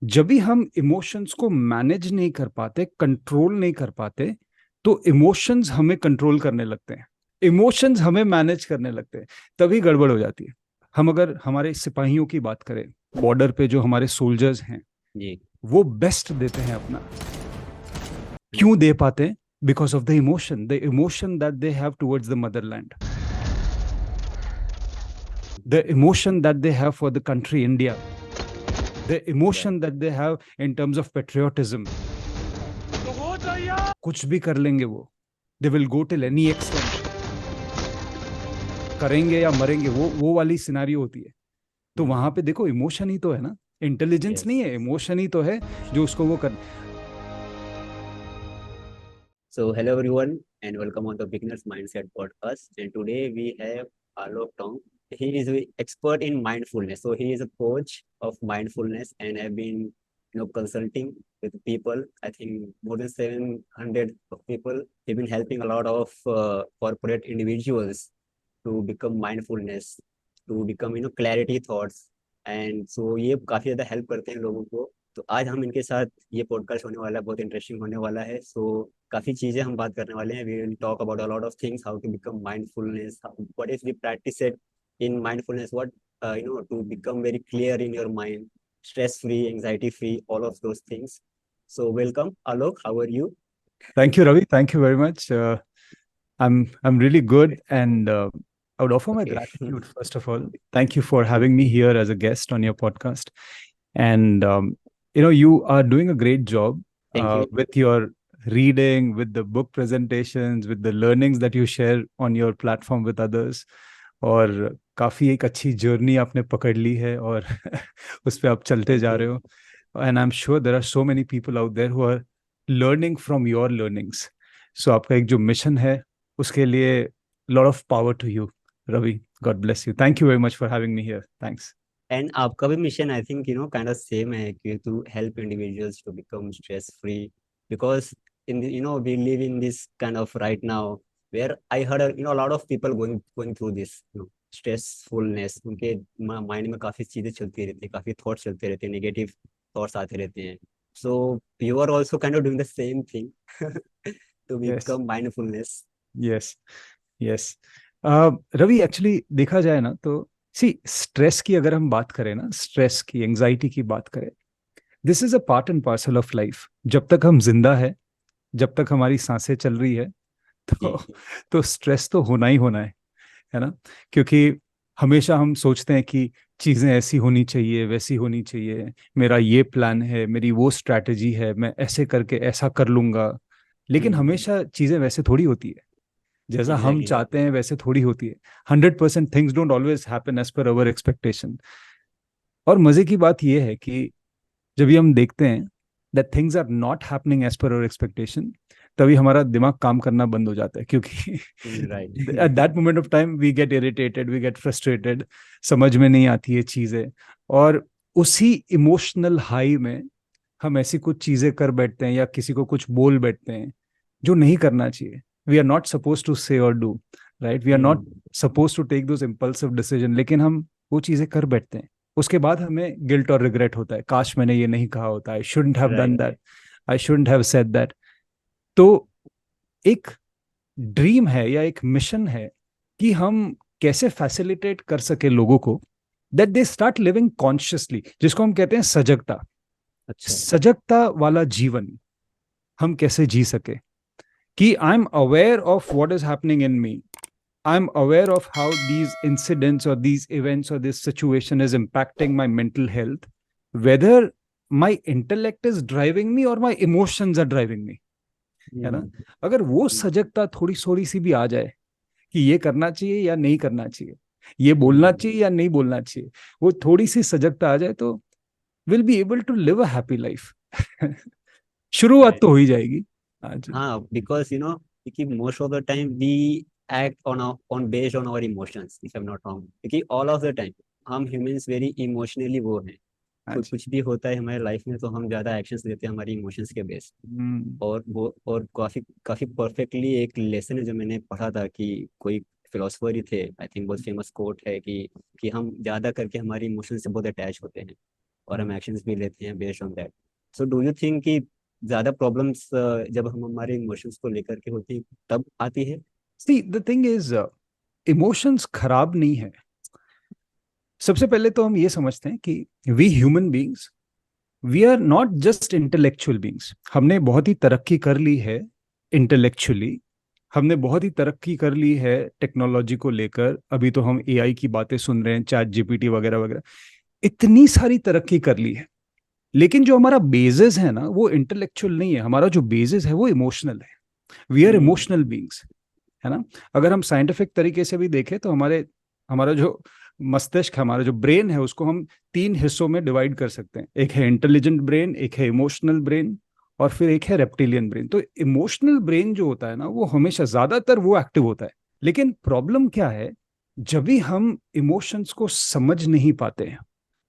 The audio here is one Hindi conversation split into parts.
जब भी हम इमोशंस को मैनेज नहीं कर पाते, कंट्रोल नहीं कर पाते, तो इमोशंस हमें कंट्रोल करने लगते हैं, इमोशंस हमें मैनेज करने लगते हैं, तभी गड़बड़ हो जाती है। हम अगर हमारे सिपाहियों की बात करें, बॉर्डर पे जो हमारे सोल्जर्स हैं, जी। वो बेस्ट देते हैं अपना। हम्म। क्यों दे पाते हैं? Because of the emotion that they have towards the Motherland, the emotion that they have for the country India, the Right. emotion that they have in terms of patriotism. कुछ भी कर लेंगे वो, they will go till any extent, करेंगे या मरेंगे, वो वाली सिनारियो होती है। तो वहां पे देखो, इमोशन ही तो है ना, इंटेलिजेंस नहीं Yes. है, इमोशन ही तो है जो उसको वो कर। So, hello everyone, and welcome on the Beginner's Mindset podcast. And today we have Alok Tong. He is an expert in mindfulness. So he is a coach of mindfulness, and have been, consulting with people. I think more than 700 of people. He's been helping a lot of corporate individuals to become mindfulness, to become clarity thoughts. And so ये काफ़ी ज़्यादा हेल्प करते हैं लोगों को। तो आज हम इनके साथ ये पॉडकास्ट होने वाला है, बहुत इंटरेस्टिंग होने वाला है। सो काफ़ी चीज़ें हम बात करने वाले हैं। We will talk about a lot of things, how to become mindfulness, what is the practice it in mindfulness, what to become very clear in your mind, stress free, anxiety free, all of those things. So welcome Alok, how are you? Thank you Ravi, thank you very much. I'm really good, and I would offer my okay. gratitude first of all. Thank you for having me here as a guest on your podcast. And you are doing a great job thank you. with your reading, with the book presentations, with the learnings that you share on your platform with others. और काफी एक अच्छी जर्नी आपने पकड़ ली है, और उस पे आप चलते थैंक जा यू। रहे हो। And I am sure there are so many people out there who are learning from your learnings. So आपका एक जो मिशन है, उसके लिए lot of power to you, Ravi. God bless you, thank you very much for having me here, thanks. And आपका भी mission I think kind of same है कि to help individuals to become stress free, because in we live in this kind of right now where I heard lot of people going through this stressfulness. उनके माइंड में काफी चीजें चलती रहती है, काफी थॉट्स चलते रहते हैं, नेगेटिव थॉट्स आते रहते हैं। So you are also kind of doing the same thing to yes, become mindfulness. Yes, yes. Ravi, actually देखा जाए ना तो, सी, स्ट्रेस की अगर हम बात करें ना, स्ट्रेस की, एंजाइटी की बात करें, this is a part and parcel of life. जब तक हम जिंदा है, जब तक हमारी सांसें चल रही है, तो जी। तो स्ट्रेस तो होना ही होना है ना। क्योंकि हमेशा हम सोचते हैं कि चीज़ें ऐसी होनी चाहिए, वैसी होनी चाहिए, मेरा ये प्लान है, मेरी वो स्ट्रैटेजी है, मैं ऐसे करके ऐसा कर लूंगा। लेकिन हमेशा चीज़ें वैसे थोड़ी होती है, जैसा हम एग्जैक्टली। चाहते हैं वैसे थोड़ी होती है। 100% things don't always happen as per our expectation. और मजे की बात यह है कि जब भी हम देखते हैं that things are not happening as per our expectation, तभी हमारा दिमाग काम करना बंद हो जाता है, क्योंकि at right. That moment of time we get irritated, we get frustrated, समझ में नहीं आती है चीजें। और उसी इमोशनल हाई में हम ऐसी कुछ चीजें कर बैठते हैं या किसी को कुछ बोल बैठते हैं जो नहीं करना चाहिए। We are not suppose to say और do, right? We are not suppose to take those impulsive decision, लेकिन हम वो चीजें कर बैठते हैं। उसके बाद हमें गिल्ट और रिग्रेट होता है, काश मैंने ये नहीं कहा होता, I shouldn't have done right. That, I shouldn't have said that. तो एक ड्रीम है या एक मिशन है कि हम कैसे फैसिलिटेट कर सके लोगों को, that they start living consciously, जिसको हम कहते हैं सजगता। अच्छा। सजगता वाला जीवन हम कैसे जी सके, कि I am aware of what is happening in me, I'm aware of how these incidents or these events or this situation is impacting my mental health, whether my intellect is driving me or my emotions are driving me, है ना। अगर वो सजगता थोड़ी थोड़ी सी भी आ जाए कि ये करना चाहिए या नहीं करना चाहिए, ये बोलना चाहिए या नहीं बोलना चाहिए, वो थोड़ी सी सजगता आ जाए, तो will be able to live a happy life. शुरुआत राइट। तो हो ही जाएगी। हाँ जी। हाँ, बिकॉज कि most of the time we act on based on our emotions, if I am not wrong, क्योंकि ऑल ऑफ द टाइम हम ह्यूमंस वेरी इमोशनली वो हैं। हाँ कुछ जी। कुछ भी होता है हमारे लाइफ में तो हम ज्यादा एक्शंस लेते हैं हमारी इमोशंस के बेस। हम्म। और वो और काफी काफी परफेक्टली एक लेसन है जो मैंने पढ़ा था कि कोई फिलोसफर ही थे, आई थिंक बहुत फेमस कोट है कि हम ज्यादा करके हमारी इमोशंस से बहुत अटैच होते हैं। और हम एक्शंस भी लेते हैं based on that. So do you think कि ज्यादा प्रॉब्लम्स जब हम हमारे इमोशंस को लेकर के होती तब आती है? See the thing is, emotions खराब नहीं है। सबसे पहले तो हम ये समझते हैं कि we human beings, we are not just intellectual beings. हमने बहुत ही तरक्की कर ली है इंटेलेक्चुअली, हमने बहुत ही तरक्की कर ली है टेक्नोलॉजी को लेकर। अभी तो हम एआई की बातें सुन रहे हैं, चैट जीपीटी वगैरह वगैरह, इतनी सारी तरक्की कर ली है। लेकिन जो हमारा बेसिस है ना, वो इंटेलेक्चुअल नहीं है। हमारा जो बेसिस है वो इमोशनल है। We are hmm. Emotional beings, है ना। अगर हम साइंटिफिक तरीके से भी देखें तो हमारा जो मस्तिष्क है, हमारा जो ब्रेन है, उसको हम तीन हिस्सों में डिवाइड कर सकते हैं। एक है इंटेलिजेंट ब्रेन, एक है इमोशनल ब्रेन, और फिर एक है रेप्टिलियन ब्रेन। तो इमोशनल ब्रेन जो होता है ना, वो हमेशा ज्यादातर वो एक्टिव होता है। लेकिन प्रॉब्लम क्या है, जब भी हम इमोशंस को समझ नहीं पाते हैं,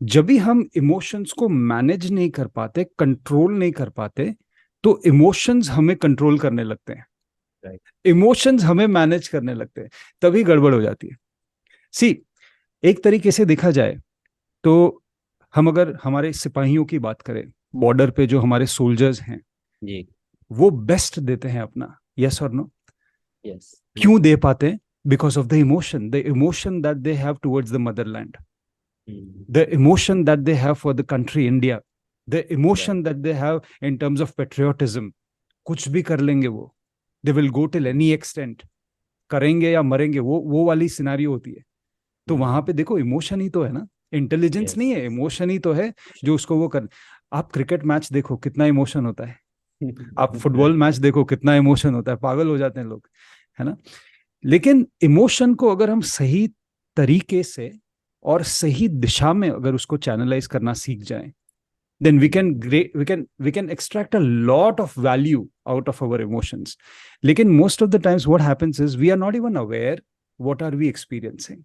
जब भी हम इमोशंस को मैनेज नहीं कर पाते, कंट्रोल नहीं कर पाते, तो इमोशंस हमें कंट्रोल करने लगते हैं, राइट। इमोशंस हमें मैनेज करने लगते हैं। तभी गड़बड़ हो जाती है। सी, एक तरीके से देखा जाए तो हम अगर हमारे सिपाहियों की बात करें, बॉर्डर पे जो हमारे सोल्जर्स हैं, जी। वो बेस्ट देते हैं अपना, यस और नो। यस। क्यों दे पाते हैं? Because of the emotion that they have towards the Motherland, the emotion that they have for the country India, the right. Emotion that they have in terms of patriotism. कुछ भी कर लेंगे वो, they will go till any extent, करेंगे या मरेंगे, वो वाली सिनारी होती है। तो वहां पे देखो, इमोशन ही तो है ना, इंटेलिजेंस यस। नहीं है, इमोशन ही तो है जो उसको वो कर। आप क्रिकेट मैच देखो, कितना इमोशन होता है। आप फुटबॉल राइट। मैच देखो, कितना इमोशन होता है, पागल हो जाते हैं लोग, है ना। लेकिन इमोशन को अगर हम सही तरीके से और सही दिशा में अगर उसको चैनलाइज करना सीख जाएं, then we can extract a lot of value out of our emotions. लेकिन most of the times what happens is we are not even aware what are we experiencing.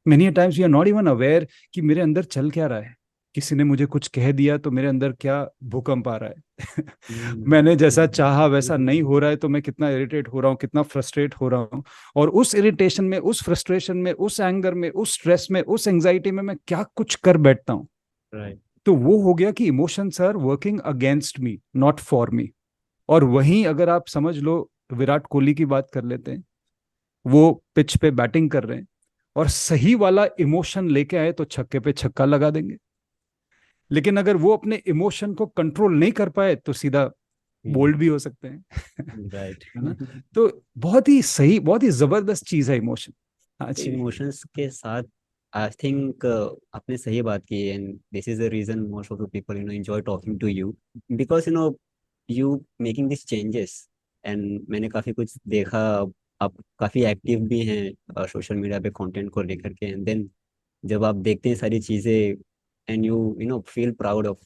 Many a times we are not even aware कि मेरे अंदर चल क्या रहा है। किसी ने मुझे कुछ कह दिया तो मेरे अंदर क्या भूकंप आ रहा है। मैंने जैसा चाहा वैसा नहीं हो रहा है तो मैं कितना इरिटेट हो रहा हूँ, कितना फ्रस्ट्रेट हो रहा हूँ। और उस इरिटेशन में, उस फ्रस्ट्रेशन में, उस एंगर में, उस स्ट्रेस में, उस एंजाइटी में मैं क्या कुछ कर बैठता हूँ। राइट। तो वो हो गया कि emotions are working against me, not for me. और वहीं अगर आप समझ लो, विराट कोहली की बात कर लेते हैं, वो पिच पे बैटिंग कर रहे हैं और सही वाला इमोशन लेके आए तो छक्के पे छक्का लगा देंगे। लेकिन अगर वो अपने इमोशन को कंट्रोल नहीं कर पाए तो सीधा बोल्ड भी हो सकते हैं। राइट। है ना। तो बहुत ही सही, बहुत ही जबरदस्त चीज है इमोशन। हाँ तो जी। इमोशंस के साथ आई थिंक आपने सही बात की and this is the reason most of the people enjoy talking to you because you making this changes. And मैंने काफी कुछ देखा। आप काफी एक्टिव भी हैं सोशल मीडिया पे कंटेंट को लेकर के एंड देन जब आप देखते हैं सारी चीजें and you feel proud of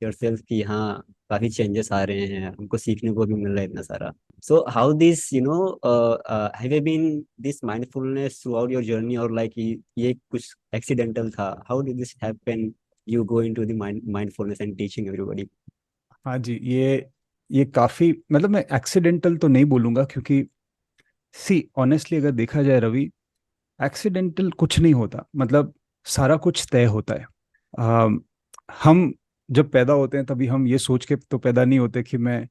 yourself कि हाँ काफी चेंजेस आ रहे हैं, हमको सीखने को भी मिल रहा है इतना सारा। So how this, have you been this mindfulness throughout your journey or like ये कुछ accidental था? How did this happen? You go into the mindfulness and teaching everybody. हाँ जी, ये काफी, मतलब मैं एक्सीडेंटल तो नहीं बोलूंगा, क्योंकि सी ऑनेस्टली अगर देखा जाए रवि, एक्सीडेंटल कुछ नहीं होता। मतलब सारा कुछ तय होता है। अम, हम जब पैदा होते हैं तभी हम ये सोच के तो पैदा नहीं होते कि मैं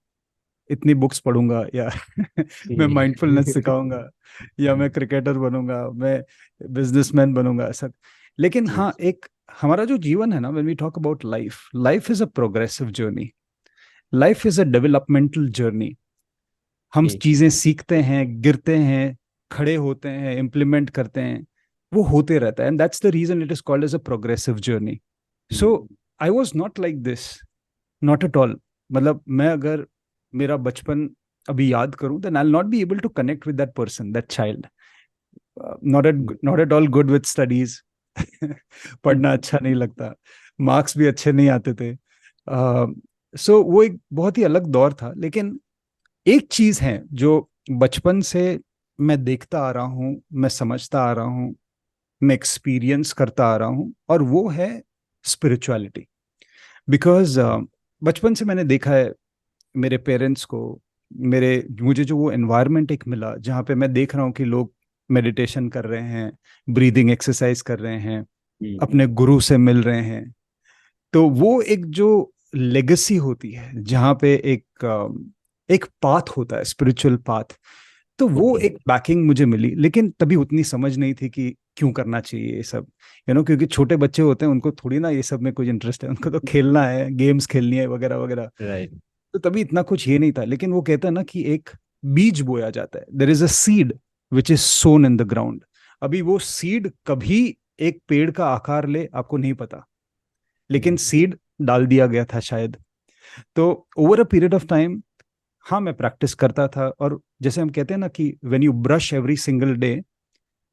इतनी बुक्स पढ़ूंगा, या मैं माइंडफुलनेस सिखाऊंगा, या मैं क्रिकेटर बनूंगा, मैं बिजनेसमैन बनूंगा, ऐसा। लेकिन जी। हाँ, एक हमारा जो जीवन है ना, when we talk about life, life is a progressive journey, life is a developmental journey. हम जी। चीजें सीखते हैं, गिरते हैं, खड़े होते हैं, इम्प्लीमेंट करते हैं, वो होते रहता है। And that's the reason it is called as a progressive journey. So hmm. I was not like this, not at all. मतलब मैं अगर मेरा बचपन अभी याद करूं, then I will not be able to connect with that person, that child. Not at all good with studies. पढ़ना अच्छा नहीं लगता, मार्क्स भी अच्छे नहीं आते थे। सो वो एक बहुत ही अलग दौर था। लेकिन एक चीज है जो बचपन से मैं देखता आ रहा हूँ, मैं समझता आ रहा हूँ, मैं एक्सपीरियंस करता आ रहा हूँ, और वो है स्पिरिचुअलिटी। बिकॉज बचपन से मैंने देखा है मेरे पेरेंट्स को, मेरे मुझे जो वो एनवायरनमेंट एक मिला जहाँ पे मैं देख रहा हूँ कि लोग मेडिटेशन कर रहे हैं, ब्रीदिंग एक्सरसाइज कर रहे हैं, हम्म। अपने गुरु से मिल रहे हैं, तो वो एक जो लेगेसी होती है, जहाँ पे एक पाथ होता है, स्पिरिचुअल पाथ, तो वो Okay. एक बैकिंग मुझे मिली। लेकिन तभी उतनी समझ नहीं थी कि क्यों करना चाहिए ये सब, क्योंकि छोटे बच्चे होते हैं, उनको थोड़ी ना ये सब में कुछ इंटरेस्ट है, उनको तो खेलना है, गेम्स खेलनी है वगैरह वगैरह। Right. तो तभी इतना कुछ ये नहीं था। लेकिन वो कहता है ना कि एक बीज बोया जाता है, there is a seed which is sown in the ground. अभी वो सीड कभी एक पेड़ का आकार ले, आपको नहीं पता, लेकिन Hmm. सीड डाल दिया गया था शायद। तो over a period of time, हाँ, मैं प्रैक्टिस करता था। और जैसे हम कहते हैं ना कि when you brush every single day,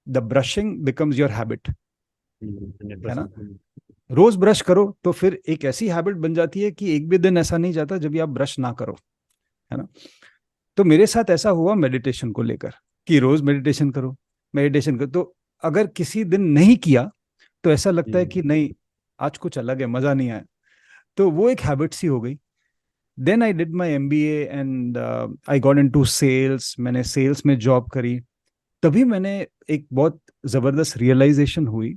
the brushing becomes your habit, है ना। 100%. रोज ब्रश करो तो फिर एक ऐसी हैबिट बन जाती है कि एक भी दिन ऐसा नहीं जाता जब भी आप ब्रश ना करो, है ना। तो मेरे साथ ऐसा हुआ मेडिटेशन को लेकर, कि रोज मेडिटेशन करो, मेडिटेशन करो। तो अगर किसी दिन नहीं किया तो ऐसा लगता है कि नहीं, आज कुछ अलग है, मजा नहीं आया। तो वो एक हैबिट सी हो गई। Then I did my MBA and I got into sales, मैंने सेल्स में जॉब करी। तभी मैंने एक बहुत जबरदस्त रियलाइजेशन हुई।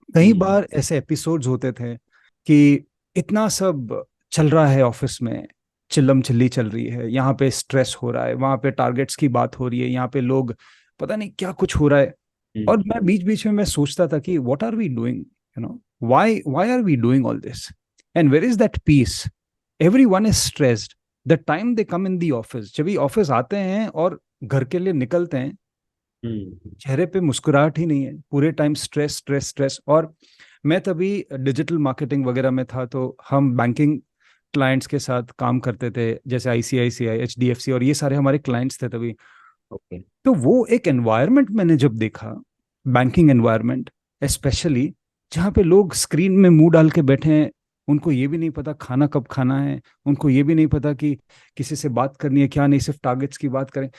कई बार ऐसे एपिसोड्स होते थे कि इतना सब चल रहा है ऑफिस में, चिल्लम चिल्ली चल रही है, यहाँ पे स्ट्रेस हो रहा है, वहाँ पे टारगेट्स की बात हो रही है, यहाँ पे लोग, पता नहीं क्या कुछ हो रहा है। और मैं बीच बीच में मैं सोचता था कि what are we doing, why why are we doing all this, and where is that peace. Every one is stressed the time they come in the office. जब भी ऑफिस आते हैं और घर के लिए निकलते हैं, चेहरे पे मुस्कुराहट ही नहीं है, पूरे टाइम स्ट्रेस स्ट्रेस स्ट्रेस। और मैं तभी डिजिटल मार्केटिंग वगैरह में था, तो हम बैंकिंग क्लाइंट्स के साथ काम करते थे, जैसे ICICI, HDFC, और ये सारे हमारे क्लाइंट्स थे तभी। Okay. तो वो एक एनवायरनमेंट मैंने जब देखा, बैंकिंग एनवायरनमेंट स्पेशली, जहाँ पे लोग स्क्रीन में मुंह डाल के बैठे हैं, उनको ये भी नहीं पता खाना कब खाना है, उनको ये भी नहीं पता कि किसी से बात करनी है क्या नहीं, सिर्फ टारगेट्स की बात करें।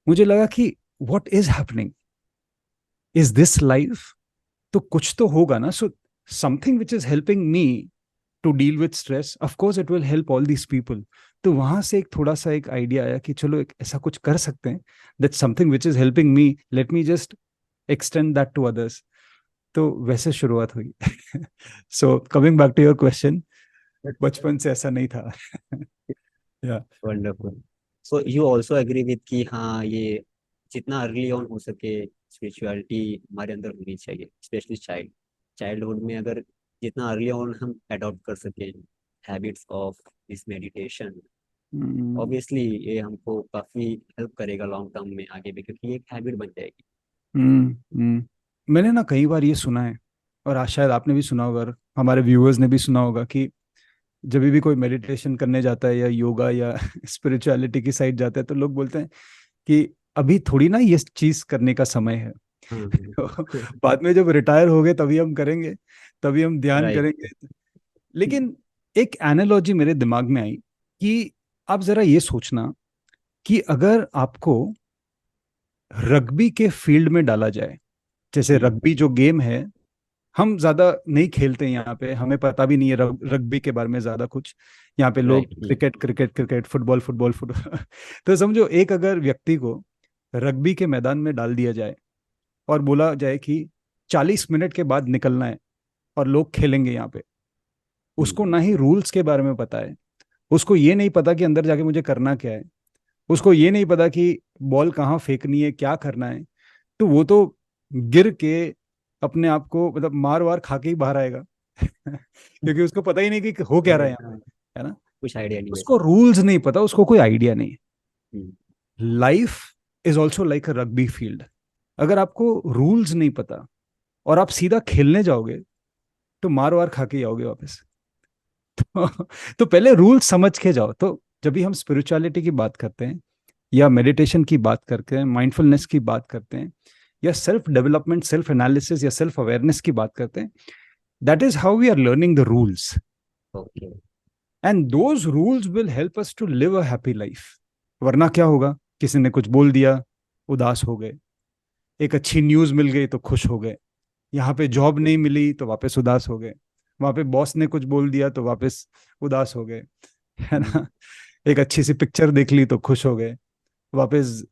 मुझे लगा कि what is happening, is this life? तो कुछ तो होगा ना। So something which is helping me to deal with stress, of course it will help all these people. तो वहां से एक थोड़ा सा एक आइडिया आया कि चलो एक ऐसा कुछ कर सकते हैं, that something which is helping me, let me just extend that to others. तो वैसे शुरुआत हुई। So coming back to your question, बचपन से ऐसा नहीं था। या wonderful. So you also agree with कि हाँ, ये जितना अर्ली ऑन हो सके स्पिरिचुअलिटी हमारे अंदर होनी चाहिए, स्पेशली चाइल्डहुड में. अगर जितना अर्ली ऑन हम अडॉप्ट कर सकें habits of this meditation, obviously ये हमको काफ़ी हेल्प करेगा लॉन्ग टर्म में आगे भी, क्योंकि ये एक हैबिट बन जाएगी. मैंने ना कई बार ये सुना है, और शायद आपने भी सुना होगा और हमारे व्यूअर्स ने भी सुना होगा, कि जब भी कोई मेडिटेशन करने जाता है या योगा या स्पिरिचुअलिटी की साइड जाता है, तो लोग बोलते हैं कि अभी थोड़ी ना ये चीज करने का समय है। हाँ. बाद में जब रिटायर हो गए तभी हम करेंगे, तभी हम ध्यान राइट. करेंगे। लेकिन एक एनालॉजी मेरे दिमाग में आई कि आप जरा ये सोचना कि अगर आपको रग्बी के फील्ड में डाला जाए, जैसे रग्बी जो गेम है, हम ज्यादा नहीं खेलते हैं यहाँ पे, हमें पता भी नहीं है रग्बी के बारे में ज्यादा कुछ। यहाँ पे लोग right. Cricket cricket cricket, football football football. तो समझो, एक अगर व्यक्ति को रग्बी के मैदान में डाल दिया जाए और बोला जाए कि 40 मिनट के बाद निकलना है और लोग खेलेंगे यहाँ पे, उसको ना ही रूल्स के बारे में पता है, उसको ये नहीं पता कि अंदर जाके मुझे करना क्या है, उसको ये नहीं पता कि बॉल कहाँ फेंकनी है, क्या करना है। तो वो तो गिर के अपने आप को मतलब मार वार खा के ही बाहर आएगा। क्योंकि उसको पता ही नहीं कि हो क्या रहा है यहाँ हाँ, पे, है ना। कुछ आइडिया नहीं है. उसको रूल्स नहीं पता, उसको कोई आइडिया नहीं है। Hmm. Life is also like a rugby field. अगर आपको रूल्स नहीं पता और आप सीधा खेलने जाओगे, तो मार वार खा के आओगे वापस। तो, तो पहले रूल्स समझ के जाओ। तो जब भी हम स्पिरिचुअलिटी की बात करते हैं, या मेडिटेशन की बात करते हैं, माइंडफुलनेस की बात करते हैं, या सेल्फ डेवलपमेंट, सेल्फ एनालिसिस या सेल्फ अवेयरनेस की बात करते हैं, that is how we are learning the rules, okay. And those rules will help us to live a happy life. वरना क्या होगा, किसी ने कुछ बोल दिया, उदास हो गए, एक अच्छी न्यूज मिल गई तो खुश हो गए, यहाँ पे जॉब नहीं मिली तो वापस उदास हो गए, वहां पे बॉस ने कुछ बोल दिया तो वापस उदास हो गए, है ना। एक अच्छी सी पिक्चर देख ली तो खुश हो गए, वापस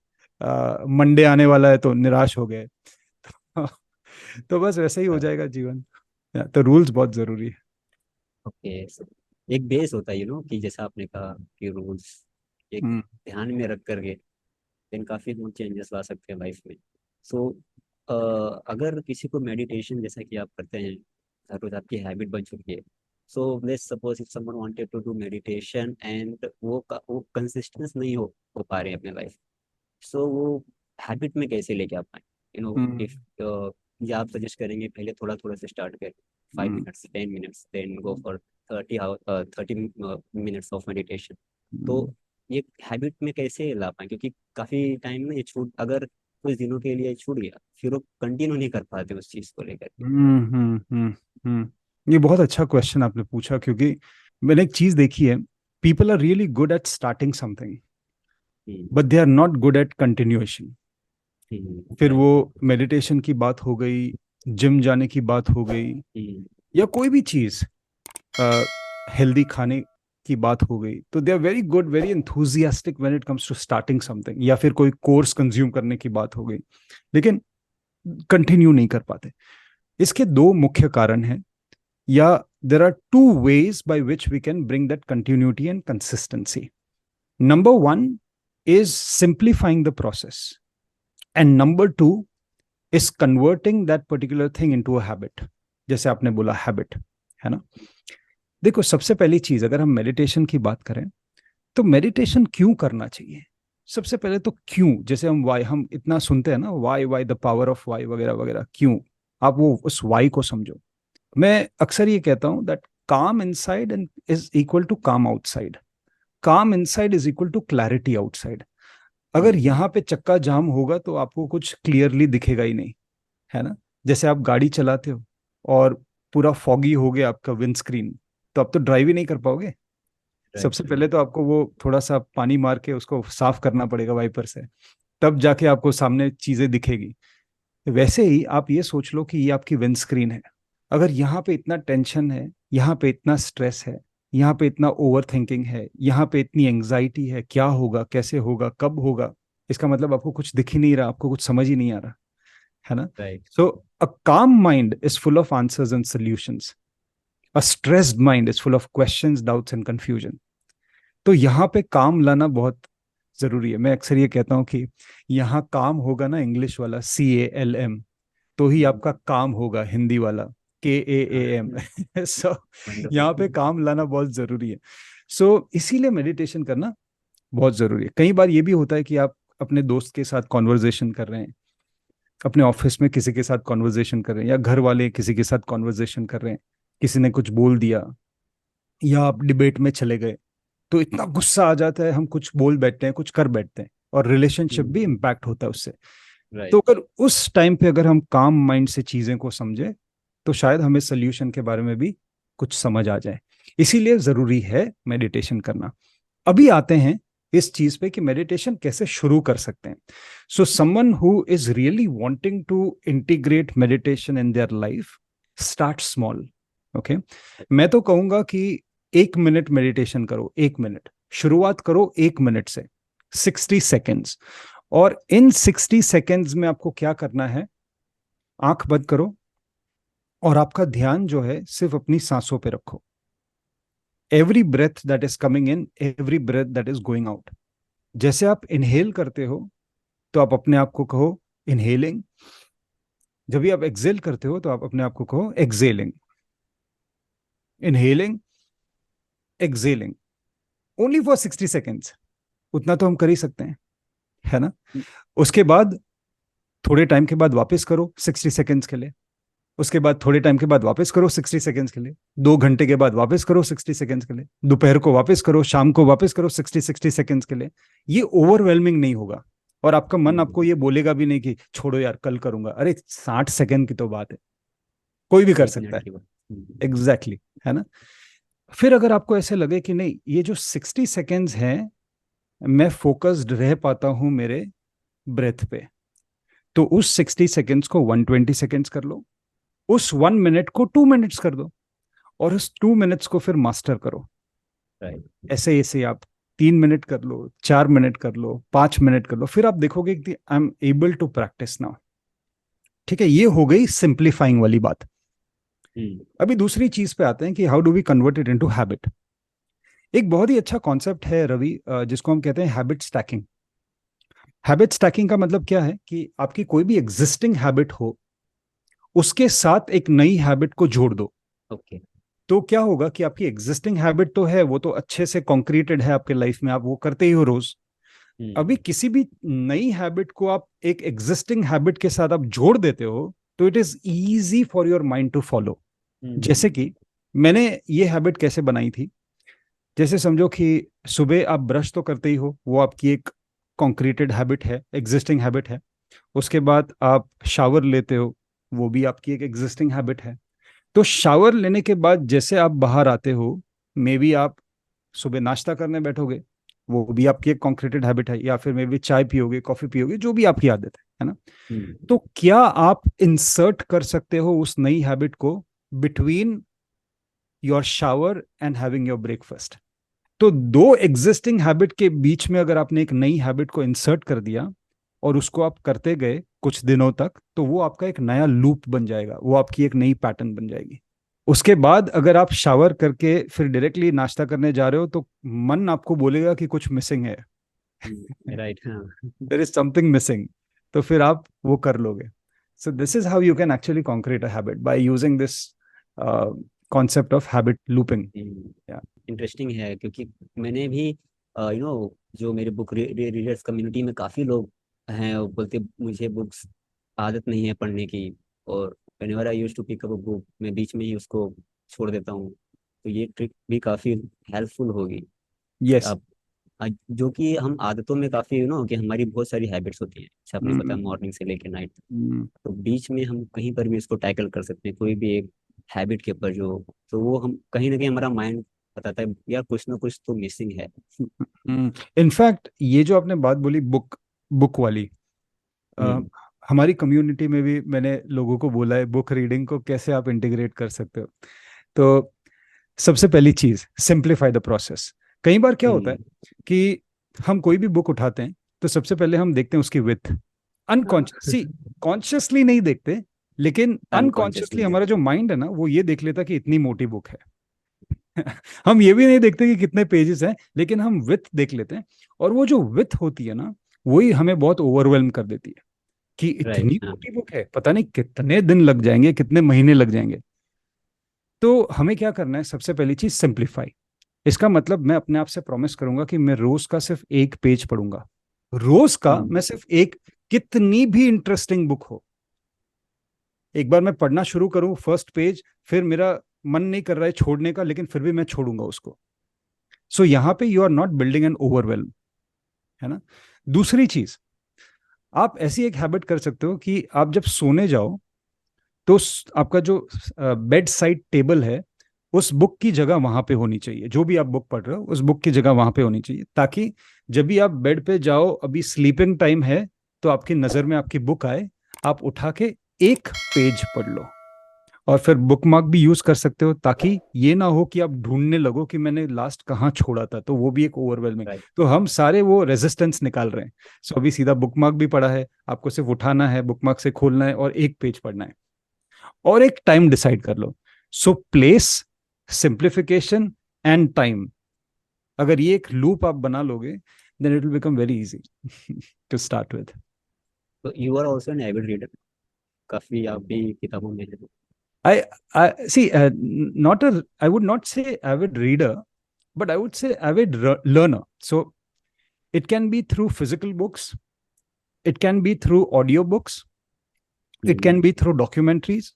मंडे आने वाला है तो निराश हो गए। तो बस वैसे ही हो जाएगा जीवन। तो रूल्स बहुत जरूरी है। ओके, एक बेस होता है कि जैसा आपने कहा कि रूल्स एक हम्म ध्यान में रख करके देन काफी हम चेंजेस ला सकते हैं लाइफ में। सो अगर किसी को मेडिटेशन जैसा कि आप करते हैं, रोज आपकी हैबिट बन चुकी है, so let's suppose if someone wanted to do meditation and वो कंसिस्टेंस नहीं हो पा रहे अपने लाइफ, सो वो हैबिट में कैसे लेके आ पाए, हम्म इफ या आप सजेस्ट करेंगे पहले थोड़ा थोड़ा से स्टार्ट करें, 5 minutes, 10 minutes, then go for 30 minutes of meditation, तो हम्म ये हैबिट में कैसे ला पाए, क्योंकि काफी टाइम में ये छूट, अगर कुछ दिनों के लिए छूट गया फिर वो कंटिन्यू नहीं कर पाते उस चीज को लेकर के। हम्म हम्म हम्म ये बहुत अच्छा क्वेश्चन आपने पूछा, क्योंकि मैंने एक चीज देखी है। People are really good at starting something, but they are not good at continuation. फिर राइट। वो मेडिटेशन की बात हो गई, जिम जाने की बात हो गई, या कोई भी चीज, हेल्दी खाने की बात हो गई, तो they are very good, very enthusiastic when it comes to starting something, या फिर कोई कोर्स कंज्यूम करने की बात हो गई, लेकिन कंटिन्यू नहीं कर पाते। इसके दो मुख्य कारण हैं, या there are two ways by which we can bring that continuity and consistency. Number one is simplifying the process, and number two is converting that particular thing into a habit, जैसे आपने बोला हैबिट, है ना। देखो, सबसे पहली चीज, अगर हम मेडिटेशन की बात करें, तो मेडिटेशन क्यों करना चाहिए? सबसे पहले तो क्यों, जैसे हम इतना सुनते हैं ना, why the power of why वगैरह वगैरह, क्यों? आप वो उस वाई को समझो। मैं अक्सर ये कहता हूं that calm inside and is equal to calm outside, calm inside is equal to clarity outside. अगर यहाँ पे चक्का जाम होगा तो आपको कुछ क्लियरली दिखेगा ही नहीं, है ना। जैसे आप गाड़ी चलाते हो और पूरा फॉगी हो गया आपका विंडस्क्रीन, तो आप तो ड्राइव ही नहीं कर पाओगे। राइट। सबसे पहले तो आपको वो थोड़ा सा पानी मार के उसको साफ करना पड़ेगा वाइपर से, तब जाके आपको सामने चीजें दिखेगी। वैसे ही आप ये सोच लो कि ये आपकी विंडस्क्रीन है। अगर यहाँ पे इतना टेंशन है, यहाँ पे इतना स्ट्रेस है, यहाँ पे इतना ओवर थिंकिंग है, यहाँ पे इतनी एंग्जाइटी है, क्या होगा, कैसे होगा, कब होगा, इसका मतलब आपको कुछ दिख ही नहीं रहा, आपको कुछ समझ ही नहीं आ रहा, है ना। राइट। सो अ काम mind is full of answers and solutions, a stressed mind is full of questions, doubts and confusion. तो यहाँ पे काम लाना बहुत जरूरी है। मैं अक्सर ये कहता हूँ कि यहाँ काम होगा ना, इंग्लिश वाला CALM, तो ही आपका काम होगा हिंदी वाला KAAM। सो यहाँ पे वंडरफुल। काम लाना बहुत जरूरी है। सो इसीलिए मेडिटेशन करना बहुत जरूरी है। कई बार ये भी होता है कि आप अपने दोस्त के साथ कॉन्वर्जेशन कर रहे हैं, अपने ऑफिस में किसी के साथ कॉन्वर्जेशन कर रहे हैं, या घर वाले किसी के साथ कॉन्वर्जेशन कर रहे हैं, किसी ने कुछ बोल दिया, या आप डिबेट में चले गए, तो इतना गुस्सा आ जाता है, हम कुछ बोल बैठते हैं, कुछ कर बैठते हैं, और रिलेशनशिप भी इम्पैक्ट होता है उससे। तो राइट। अगर उस टाइम पे अगर हम काम माइंड से चीजें को समझे, तो शायद हमें सोल्यूशन के बारे में भी कुछ समझ आ जाए। इसीलिए जरूरी है मेडिटेशन करना। अभी आते हैं इस चीज पे कि मेडिटेशन कैसे शुरू कर सकते हैं। So someone who is really wanting to integrate meditation in their life, start small. Okay, मैं तो कहूंगा कि 1 मिनट मेडिटेशन करो, 1 मिनट शुरुआत करो, 1 मिनट से 60 सेकेंड्स। और इन 60 सेकेंड्स में आपको क्या करना है, आंख बंद करो और आपका ध्यान जो है सिर्फ अपनी सांसों पे रखो। Every breath that is coming in, every breath that is going out. जैसे आप इनहेल करते हो, तो आप अपने आप को कहो इनहेलिंग। जब भी आप एक्सेल करते हो, तो आप अपने आप को कहो excelling. Inhaling, excelling, only for 60 seconds. उतना तो हम कर ही सकते हैं, है ना। उसके बाद थोड़े टाइम के बाद वापस करो 60 सेकेंड्स के लिए। उसके बाद थोड़े टाइम के बाद वापस करो 60 सेकेंड्स के लिए। 2 घंटे के बाद वापस करो 60 सेकेंड्स के लिए। दोपहर को वापस करो, शाम को वापस करो 60 सेकेंड्स के लिए। ये ओवरवेलमिंग नहीं होगा, और आपका मन आपको ये बोलेगा भी नहीं कि छोड़ो यार कल करूंगा। अरे 60 सेकेंड की तो बात है, कोई भी कर एक सकता मिनट है। की बात। एग्जैक्टली exactly, है ना। फिर अगर आपको ऐसे लगे कि नहीं, ये जो 60 सेकेंड्स हैं, मैं फोकस्ड रह पाता हूं मेरे ब्रेथ पे, तो उस 60 सेकेंड्स को 120 सेकेंड्स कर लो, उस 1 मिनट को 2 मिनट्स कर दो, और उस 2 मिनट्स को फिर मास्टर करो। राइट। ऐसे ऐसे आप 3 मिनट कर लो, 4 मिनट कर लो, 5 मिनट कर लो, फिर आप देखोगे कि I am able to practice now. ठीक है, ये हो गई सिंप्लीफाइंग वाली बात। हम्म। अभी दूसरी चीज पे आते हैं कि how do we convert it into habit. एक बहुत ही अच्छा कॉन्सेप्ट है रवि, जिसको हम कहते हैं हैबिट स्टैकिंग। हैबिट स्टैकिंग का मतलब क्या है कि आपकी कोई भी एग्जिस्टिंग हैबिट हो, उसके साथ एक नई हैबिट को जोड़ दो। ओके। तो क्या होगा कि आपकी एग्जिस्टिंग हैबिट तो है, वो तो अच्छे से कॉन्क्रीटेड है आपके लाइफ में, आप वो करते ही हो रोज। अभी हम्म। किसी भी नई हैबिट को आप एक एग्जिस्टिंग हैबिट के साथ आप जोड़ देते हो, तो it is easy for your mind to follow. जैसे हम्म। कि मैंने ये हैबिट कैसे बनाई थी। जैसे समझो कि सुबह आप ब्रश तो करते ही हो, वो आपकी एक कॉन्क्रीटेड हैबिट है, एग्जिस्टिंग हैबिट है। उसके बाद आप शावर लेते हो, वो भी आपकी एक एग्जिस्टिंग हैबिट है। तो शावर लेने के बाद जैसे आप बाहर आते हो, मे बी आप सुबह नाश्ता करने बैठोगे, वो भी आपकी एक कॉन्क्रीटेड हैबिट है। या फिर मे बी चाय पियोगे, कॉफी पियोगे, जो भी आपकी आदत है ना। हम्म। तो क्या आप इंसर्ट कर सकते हो उस नई हैबिट को between your shower and having your breakfast? तो दो एग्जिस्टिंग हैबिट के बीच में अगर आपने एक नई हैबिट को इंसर्ट कर दिया और उसको आप करते गए कुछ दिनों तक, तो वो आपका एक नया लूप बन जाएगा, वो आपकी एक नई पैटर्न बन जाएगी। उसके बाद अगर आप शावर करके फिर डायरेक्टली नाश्ता करने जा रहे हो, तो मन आपको बोलेगा कि कुछ मिसिंग है, राइट। हाँ। There is something missing. तो फिर आप वो कर लोगे। So this is how you can actually concrete a habit, by using this concept of habit looping. Interesting है, क्योंकि मैंने भी जो मेरे बुक रीडर्स कम्युनिटी में काफ़ी लोग हैं, वो बोलते मुझे बुक्स आदत नहीं है पढ़ने की, और whenever I used to pick up a book, मैं बीच में ही उसको छोड़ देता हूँ। तो ये ट्रिक भी काफ़ी हेल्पफुल होगी। यस। आप जो कि हम आदतों में काफ़ी कि हमारी बहुत सारी हैबिट्स होती हैं, जैसे आपने बताया मॉर्निंग से लेकर नाइट तक। तो बीच में हम कहीं पर भी इसको टैकल कर सकते हैं, कोई भी एक हैबिट के ऊपर जो, तो वो हम कहीं ना कहीं हमारा माइंड बताता है यार कुछ ना कुछ तो मिसिंग है। इनफैक्ट ये जो आपने बात बोली बुक बुक वाली, अ, हम्म। हमारी कम्युनिटी में भी मैंने लोगों को बोला है बुक रीडिंग को कैसे आप इंटीग्रेट कर सकते हो। तो सबसे पहली चीज, सिंप्लीफाई द प्रोसेस। कई बार क्या होता है हम्म। कि हम कोई भी बुक उठाते हैं, तो सबसे पहले हम देखते हैं उसकी विथ। हाँ। अनकॉन्शियस कॉन्शियसली नहीं देखते, लेकिन अनकॉन्शियसली अनकॉन्शियसली हमारा जो देखते हैं। माइंड है ना, वो ये देख लेता कि इतनी मोटी बुक है। हम ये भी नहीं देखते कि कितने पेजेस हैं, लेकिन हम विथ देख लेते हैं। और वो जो विथ होती है ना, वही हमें बहुत ओवरवेलम कर देती है कि राइट। इतनी हाँ। मोटी बुक है, पता नहीं कितने दिन लग जाएंगे, कितने महीने लग जाएंगे। तो हमें क्या करना है, सबसे पहली चीज सिंप्लीफाई। इसका मतलब मैं अपने आप से प्रॉमिस करूंगा कि मैं रोज का सिर्फ एक पेज पढ़ूंगा। रोज का हम्म। मैं सिर्फ एक, कितनी भी इंटरेस्टिंग बुक हो, एक बार मैं पढ़ना शुरू करूं फर्स्ट पेज, फिर मेरा मन नहीं कर रहा है छोड़ने का, लेकिन फिर भी मैं छोड़ूंगा उसको। सो यहाँ पे you are not building an overwhelm, है ना। दूसरी चीज, आप ऐसी एक हैबिट कर सकते हो कि आप जब सोने जाओ, तो आपका जो बेड साइड टेबल है, उस बुक की जगह वहां पे होनी चाहिए। जो भी आप बुक पढ़ रहे हो, उस बुक की जगह वहां पे होनी चाहिए, ताकि जब भी आप बेड पे जाओ, अभी स्लीपिंग टाइम है, तो आपकी नजर में आपकी बुक आए, आप उठा के एक पेज पढ़ लो। और फिर बुक मार्क भी यूज कर सकते हो, ताकि ये ना हो कि आप ढूंढने लगो कि मैंने लास्ट कहाँ छोड़ा था, तो वो भी एक ओवरवेलमिंग। राइट। तो हम सारे वो रेजिस्टेंस निकाल रहे हैं। सो अभी सीधा बुक मार्क भी पड़ा है, आपको सिर्फ उठाना है, बुक मार्क से खोलना है और एक पेज पढ़ना है। और एक टाइम डिसाइड कर लो। So place, simplification and time, अगर ये एक लूप आप बना लोगे, then it will become very easy to start with. तो you are also an avid reader, काफ़ी आप भी किताबों में हैं। I, I see. Not a. I would not say avid reader, but I would say avid learner. So it can be through physical books, it can be through audiobooks, it hmm. can be through documentaries,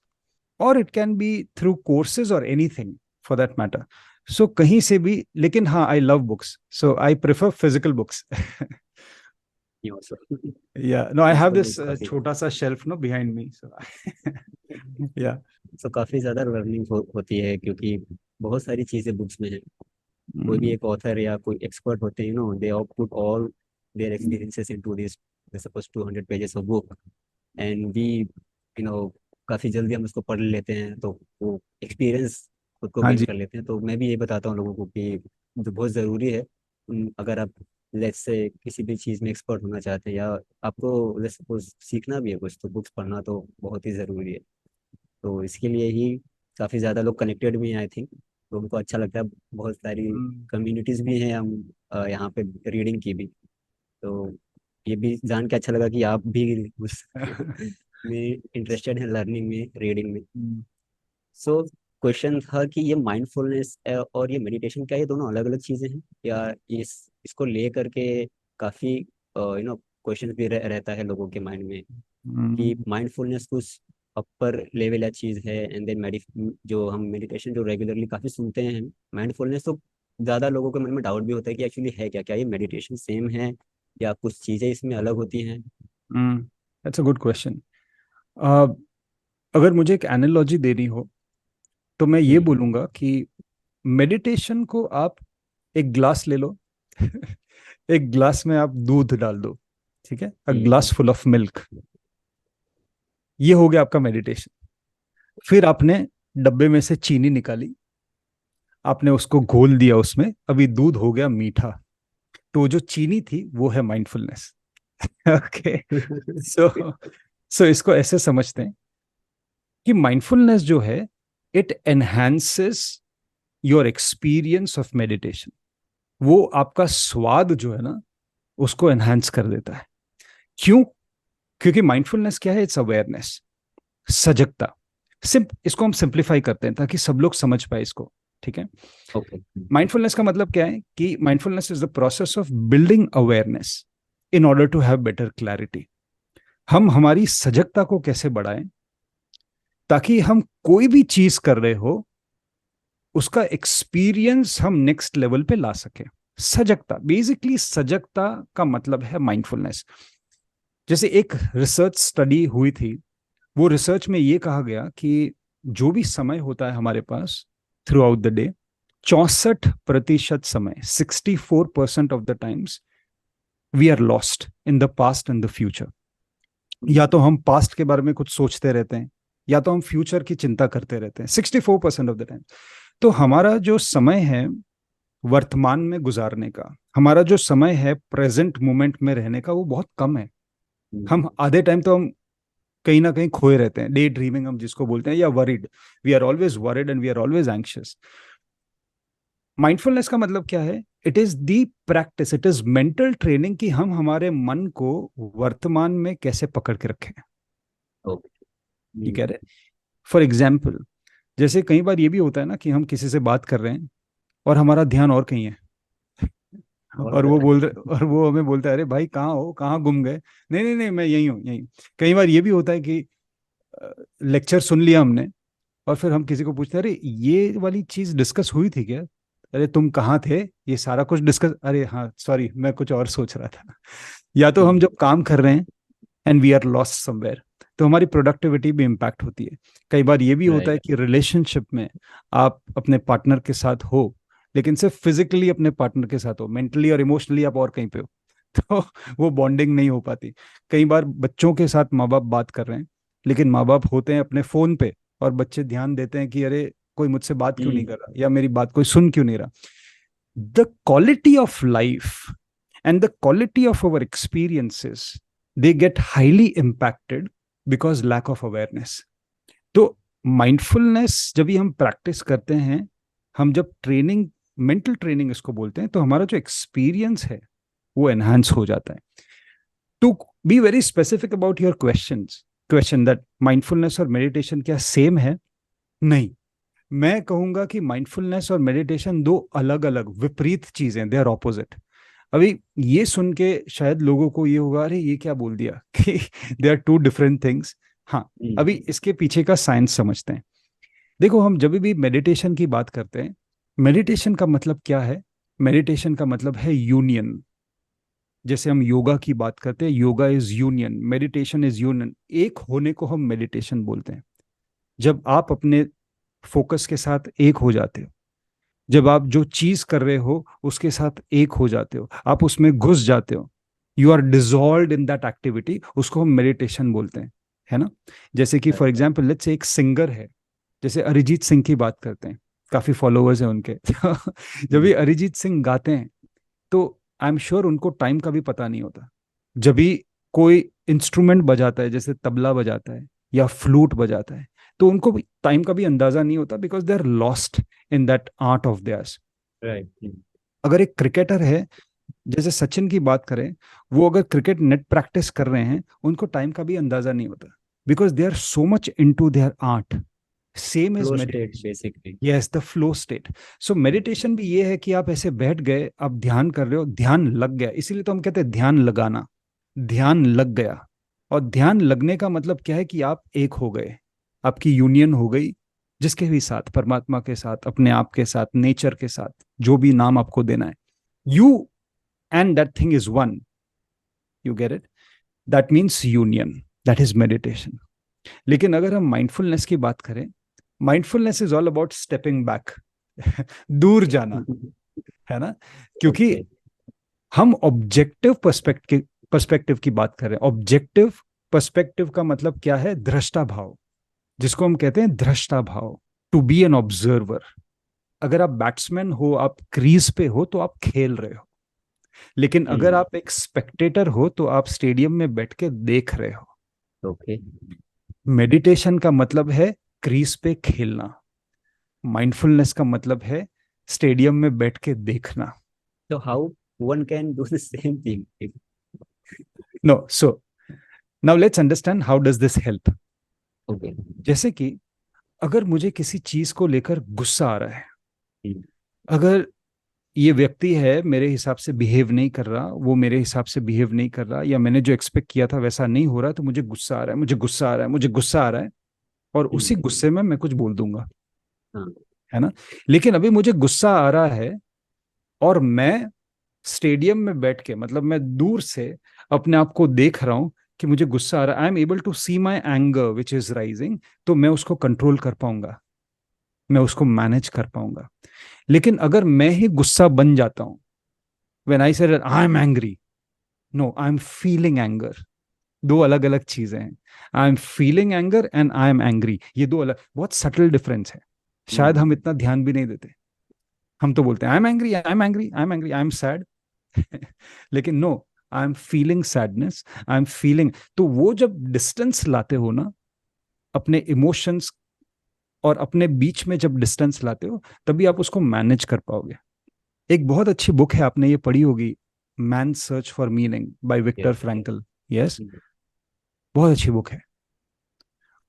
or it can be through courses or anything for that matter. So कहीं से भी, लेकिन हाँ, I love books, so I prefer physical books. ये also. Yeah, no, I have physical this books काफ़ी। छोटा सा shelf no behind me, so yeah. सो काफ़ी ज़्यादा लर्निंग होती है, क्योंकि बहुत सारी चीज़ें बुक्स में है। कोई भी Mm. एक ऑथर या कोई एक्सपर्ट होते हैं, they all put all their experiences into this suppose 200 pages of book, and we काफ़ी जल्दी हम उसको पढ़ लेते हैं, तो वो एक्सपीरियंस खुद को हाँ गेन जी। कर लेते हैं। तो मैं भी ये बताता हूँ लोगों को कि जो बहुत ज़रूरी है, अगर आप लेट्स से किसी भी चीज़ में एक्सपर्ट होना चाहते हैं, या आपको लेट्स सपोज सीखना भी है कुछ, तो बुक्स पढ़ना तो बहुत ही ज़रूरी है। तो इसके लिए ही काफी ज्यादा लोग कनेक्टेड भी हैं आई थिंक, तो उनको अच्छा लगता है। बहुत सारी हम्म। कम्युनिटीज भी हैं हम यहाँ पे रीडिंग की भी। तो ये भी जान के अच्छा लगा कि आप भी उस में इंटरेस्टेड हैं, लर्निंग में, रीडिंग में। हम्म। सो क्वेश्चन था कि ये माइंडफुलनेस और ये मेडिटेशन, क्या ये दोनों अलग अलग चीजें हैं, या इसको ले करके काफी क्वेश्चन भी रहता है लोगों के माइंड में कि हम्म। माइंडफुलनेस कुछ अपर लेवल या चीज है, एंड देन जो हम मेडिटेशन जो रेगुलरली काफी सुनते हैं माइंडफुलनेस, तो ज्यादा लोगों के मन में डाउट भी होता है कि एक्चुअली है क्या, क्या ये मेडिटेशन सेम है या कुछ चीजें इसमें अलग होती हैं। That's a good question. अगर मुझे एक एनालॉजी देनी हो तो मैं ये हम्म। बोलूंगा कि मेडिटेशन को आप एक ग्लास ले लो। एक ग्लास में आप दूध डाल दो, ठीक है, uh hmm. Glass full of milk. ये हो गया आपका मेडिटेशन। फिर आपने डब्बे में से चीनी निकाली, आपने उसको घोल दिया उसमें, अभी दूध हो गया मीठा। तो जो चीनी थी वो है माइंडफुलनेस। ओके। सो सो इसको ऐसे समझते हैं कि माइंडफुलनेस जो है, it enhances your experience of meditation. वो आपका स्वाद जो है ना, उसको एनहांस कर देता है। क्यों? क्योंकि माइंडफुलनेस क्या है? इट्स अवेयरनेस, सजगता। इसको हम सिंप्लीफाई करते हैं ताकि सब लोग समझ पाए इसको, ठीक है। ओके। माइंडफुलनेस का मतलब क्या है कि mindfulness is the process of building awareness in order to have better clarity. हम हमारी सजगता को कैसे बढ़ाएं ताकि हम कोई भी चीज कर रहे हो उसका एक्सपीरियंस हम नेक्स्ट लेवल पे ला सके। सजगता, बेसिकली सजगता का मतलब है माइंडफुलनेस। जैसे एक रिसर्च स्टडी हुई थी, वो रिसर्च में ये कहा गया कि जो भी समय होता है हमारे पास थ्रू आउट द डे, 64% समय, 64% of the times we are lost in the past and the future. या तो हम पास्ट के बारे में कुछ सोचते रहते हैं, या तो हम फ्यूचर की चिंता करते रहते हैं 64% ऑफ द टाइम। तो हमारा जो समय है वर्तमान में गुजारने का, हमारा जो समय है प्रेजेंट मोमेंट में रहने का, वो बहुत कम है। हम आधे टाइम तो हम कहीं ना कहीं खोए रहते हैं, डे ड्रीमिंग हम जिसको बोलते हैं, या worried. We are always worried and we are always anxious. Mindfulness का मतलब क्या है? It is the practice, it is mental training कि हम हमारे मन को वर्तमान में कैसे पकड़ के रखें। ओके। ये कह रहे, फॉर एग्जाम्पल, जैसे कई बार ये भी होता है ना कि हम किसी से बात कर रहे हैं और हमारा ध्यान और कहीं है। और और वो बताएं। बोल रहे, और वो हमें बोलता है, अरे भाई कहाँ हो, कहाँ गुम गए? नहीं नहीं नहीं, मैं यही हूँ, यही। कई बार ये भी होता है कि लेक्चर सुन लिया हमने और फिर हम किसी को पूछते हैं, अरे ये वाली चीज डिस्कस हुई थी क्या? अरे तुम कहाँ थे? ये सारा कुछ डिस्कस, अरे हाँ सॉरी, मैं कुछ और सोच रहा था। या तो हम जब काम कर रहे हैं and we are lost somewhere, तो हमारी प्रोडक्टिविटी भी इम्पैक्ट होती है। कई बार ये भी होता है राइट। कि रिलेशनशिप में आप अपने पार्टनर के साथ हो, लेकिन सिर्फ फिजिकली अपने पार्टनर के साथ हो, मेंटली और इमोशनली आप और कहीं पे हो। तो वो बॉन्डिंग नहीं हो पाती। कई बार बच्चों के साथ माँ बाप बात कर रहे हैं, लेकिन माँ बाप होते हैं अपने फोन पे, और बच्चे ध्यान देते हैं कि अरे कोई मुझसे बात क्यों नहीं हम्म। कर रहा, या मेरी बात कोई सुन क्यों नहीं रहा। The quality of life and the quality of our experiences, they get highly impacted because lack of awareness. तो माइंडफुलनेस जब भी हम प्रैक्टिस करते हैं, हम जब ट्रेनिंग, मेंटल ट्रेनिंग इसको बोलते हैं, तो हमारा जो एक्सपीरियंस है वो एनहांस हो जाता है। To be very specific about your question that mindfulness और मेडिटेशन क्या सेम है? नहीं। मैं कहूंगा कि माइंडफुलनेस और मेडिटेशन दो अलग अलग विपरीत चीजें, दे आर ऑपोजिट। अभी ये सुन के शायद लोगों को ये होगा, अरे ये क्या बोल दिया कि they are two different things. हाँ, अभी इसके पीछे का साइंस समझते हैं। देखो, हम जब भी मेडिटेशन की बात करते हैं, मेडिटेशन का मतलब क्या है? मेडिटेशन का मतलब है यूनियन। जैसे हम योगा की बात करते हैं, yoga is union, meditation is union. एक होने को हम मेडिटेशन बोलते हैं। जब आप अपने फोकस के साथ एक हो जाते हो, जब आप जो चीज कर रहे हो उसके साथ एक हो जाते हो, आप उसमें घुस जाते हो, you are dissolve in that activity, उसको हम मेडिटेशन बोलते हैं, है ना। जैसे कि फॉर एग्जाम्पल लेट्स से एक सिंगर है, जैसे अरिजीत सिंह की बात करते हैं, काफी फॉलोअर्स हैं उनके। जब भी अरिजीत सिंह गाते हैं, तो आई एम श्योर उनको टाइम का भी पता नहीं होता। जब भी कोई इंस्ट्रूमेंट बजाता है, जैसे तबला बजाता है या फ्लूट बजाता है, तो उनको टाइम का भी अंदाजा नहीं होता, because they are lost in that art of theirs. Right. अगर एक क्रिकेटर है, जैसे सचिन की बात करें, वो अगर क्रिकेट नेट प्रैक्टिस कर रहे हैं, उनको टाइम का भी अंदाजा नहीं होता, because they are so much into their art. Same is flow state meditation. Basically. Yes, the flow state. So meditation भी ये है कि आप ऐसे बैठ गए, आप ध्यान कर रहे हो, ध्यान लग गया. इसीलिए तो हम कहते हैं ध्यान लगाना. ध्यान लग गया. और ध्यान लगने का मतलब क्या है? कि आप एक हो गए, आपकी यूनियन हो गई, जिसके भी साथ, परमात्मा के साथ, अपने आप के साथ, नेचर के साथ, जो भी नाम आपको देना है. You and that thing is one. You get it? That means union. That is meditation. लेकिन अगर हम माइंडफुलनेस की बात करें, mindfulness is all about stepping back. दूर जाना, है ना? क्योंकि ओके। हम ऑब्जेक्टिव पर्सपेक्टिव की बात कर रहे हैं. ऑब्जेक्टिव पर्सपेक्टिव का मतलब क्या है? दृष्टा भाव, जिसको हम कहते हैं दृष्टा भाव. To be an observer. अगर आप बैट्समैन हो, आप क्रीज पे हो, तो आप खेल रहे हो. लेकिन अगर आप एक स्पेक्टेटर हो, तो आप स्टेडियम में बैठ के देख रहे हो. ओके। मेडिटेशन का मतलब है क्रीज पे खेलना. माइंडफुलनेस का मतलब है स्टेडियम में बैठ के देखना. So how one can do the same thing? No, so now let's understand how does this help. Okay. जैसे कि अगर मुझे किसी चीज को लेकर गुस्सा आ रहा है, हम्म, अगर ये व्यक्ति है मेरे हिसाब से बिहेव नहीं कर रहा, वो मेरे हिसाब से बिहेव नहीं कर रहा, या मैंने जो एक्सपेक्ट किया था वैसा नहीं हो रहा, तो मुझे गुस्सा आ रहा है, मुझे गुस्सा आ रहा है, मुझे गुस्सा आ रहा है. और उसी हम्म, गुस्से में मैं कुछ बोल दूंगा, हाँ। है ना? लेकिन अभी मुझे गुस्सा आ रहा है, और मैं स्टेडियम में बैठ के, मतलब मैं दूर से अपने आप को देख रहा हूं कि मुझे गुस्सा आ रहा है. I am able to see my anger which is rising. तो मैं उसको कंट्रोल कर पाऊंगा, मैं उसको मैनेज कर पाऊंगा. लेकिन अगर मैं ही गुस्सा बन जाता हूं, when I said I am angry, no, I am feeling anger. दो अलग अलग चीजें हैं. I am feeling anger and I am angry, ये दो अलग, बहुत सटल डिफरेंस है. शायद हम इतना ध्यान भी नहीं देते. हम तो बोलते हैं I am angry, I am angry, I am angry, I am sad. लेकिन no, I am feeling sadness, I am feeling. तो वो जब डिस्टेंस लाते हो ना अपने इमोशंस और अपने बीच में, जब डिस्टेंस लाते हो, तभी आप उसको मैनेज कर पाओगे. एक बहुत अच्छी बुक है, आपने ये पढ़ी होगी, man search for meaning by Victor Yes. Frankl. Yes, hmm, बहुत अच्छी बुक है.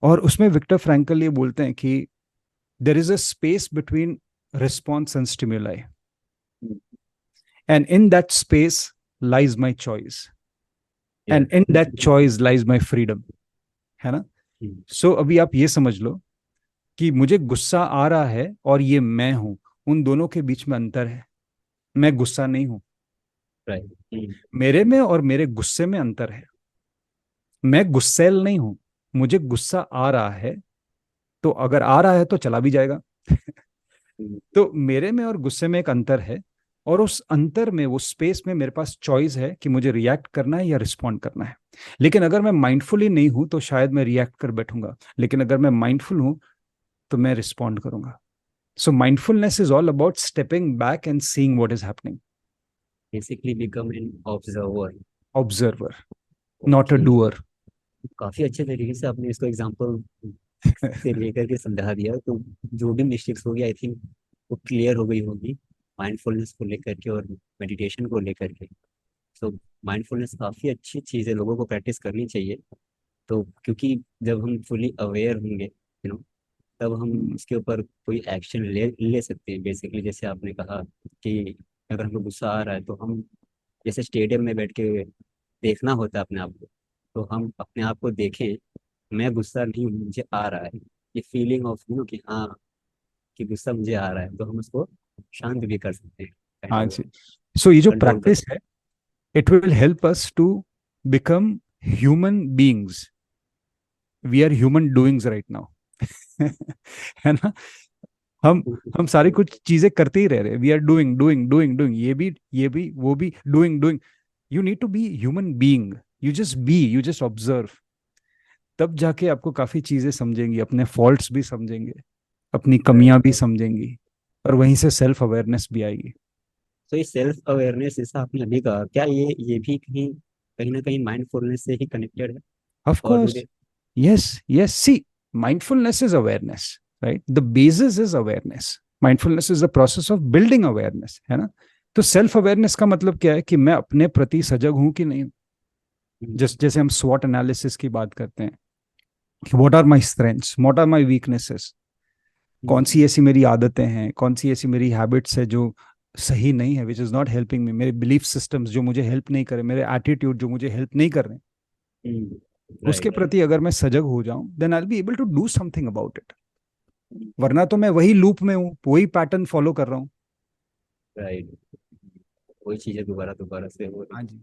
और उसमें विक्टर फ्रैंकल ये बोलते हैं कि there is a space between response and stimuli, and in that space lies my choice, yes. And in that choice lies my freedom. है ना? हम्म, सो अभी आप ये समझ लो कि मुझे गुस्सा आ रहा है और ये मैं हूं, उन दोनों के बीच में अंतर है. मैं गुस्सा नहीं हूं. right. मेरे में और मेरे गुस्से में अंतर है. मैं गुस्सैल नहीं हूं. मुझे गुस्सा आ रहा है, तो अगर आ रहा है तो चला भी जाएगा. हम्म, तो मेरे में और गुस्से में एक अंतर है. और उस अंतर में, वो स्पेस में, मेरे पास चॉइस है कि मुझे रिएक्ट करना है या रिस्पॉन्ड करना है. लेकिन अगर मैं माइंडफुल ही नहीं हूं, तो शायद मैं रिएक्ट कर बैठूंगा. लेकिन अगर मैं माइंडफुल हूं, तो मैं रिस्पॉन्ड करूंगा. So mindfulness is all about stepping back and seeing what is happening. Basically become an observer. Observer, not a Okay. Doer. काफी अच्छे तरीके से आपने इसको एग्जांपल से लेकर के समझा दिया, तो जो भी मिस्टेक्स होगी आई थिंक वो क्लियर हो गई होगी माइंडफुलनेस को लेकर के और मेडिटेशन को लेकर के। सो माइंडफुलनेस काफी अच्छी चीज़ है, लोगों को प्रैक्टिस करनी चाहिए। तो क्योंकि जब हम फुली अवेयर होंगे तब हम उसके ऊपर कोई एक्शन ले ले सकते हैं। बेसिकली जैसे आपने कहा कि अगर हमको गुस्सा आ रहा है तो हम जैसे स्टेडियम में बैठ के देखना होता है अपने आप को, तो हम अपने आप को देखें, मैं गुस्सा नहीं हूँ, मुझे आ रहा है, ये फीलिंग ऑफ कि हाँ कि गुस्सा मुझे आ रहा है, तो हम उसको शांत भी कर सकते हैं, हाँ काइंड ऑफ जी. सो ये जो कंट्रोल कर प्रैक्टिस सकते है, it will help us to become human beings. We are human doings right now. है ना? हम हैं। हम सारी कुछ चीजें करते ही रह रहे हैं. We are doing doing doing doing, ये भी वो भी, doing doing. You need to be human being. You just observe. तब जाके आपको काफी चीजें समझेंगी, अपने फॉल्ट्स भी समझेंगे, अपनी कमियां भी समझेंगे, और वहीं से सेल्फ अवेयरनेस भी आएगी. तो ये सेल्फ अवेयरनेस जैसा आपने अभी कहा, क्या ये भी कहीं कहीं ना कहीं माइंडफुलनेस से ही कनेक्टेड है? ऑफ और course. Yes, yes. See, mindfulness is awareness, right? The basis is awareness. Mindfulness is the process of building awareness, है ना? तो सेल्फ अवेयरनेस का मतलब क्या है कि मैं अपने प्रति सजग हूं कि नहीं। जैसे हम स्वॉट एनालिसिस की बात करते हैं कि what are my strengths, what are my weaknesses, कौन सी ऐसी मेरी आदतें हैं, कौन सी ऐसी मेरी हैबिट्स है जो सही नहीं है, which is not helping me, मेरे बिलीफ सिस्टम्स जो मुझे हेल्प नहीं करे, मेरे एटीट्यूड जो मुझे हेल्प नहीं कर रहे, उसके राइट प्रति अगर मैं सजग हो जाऊं, then I will be able to do something about it. वरना तो मैं वही लूप में हूँ, वही पैटर्न फॉलो कर रहा हूँ। राइट, वही चीजें दोबारा दोबारा से हो रही। हाँ जी।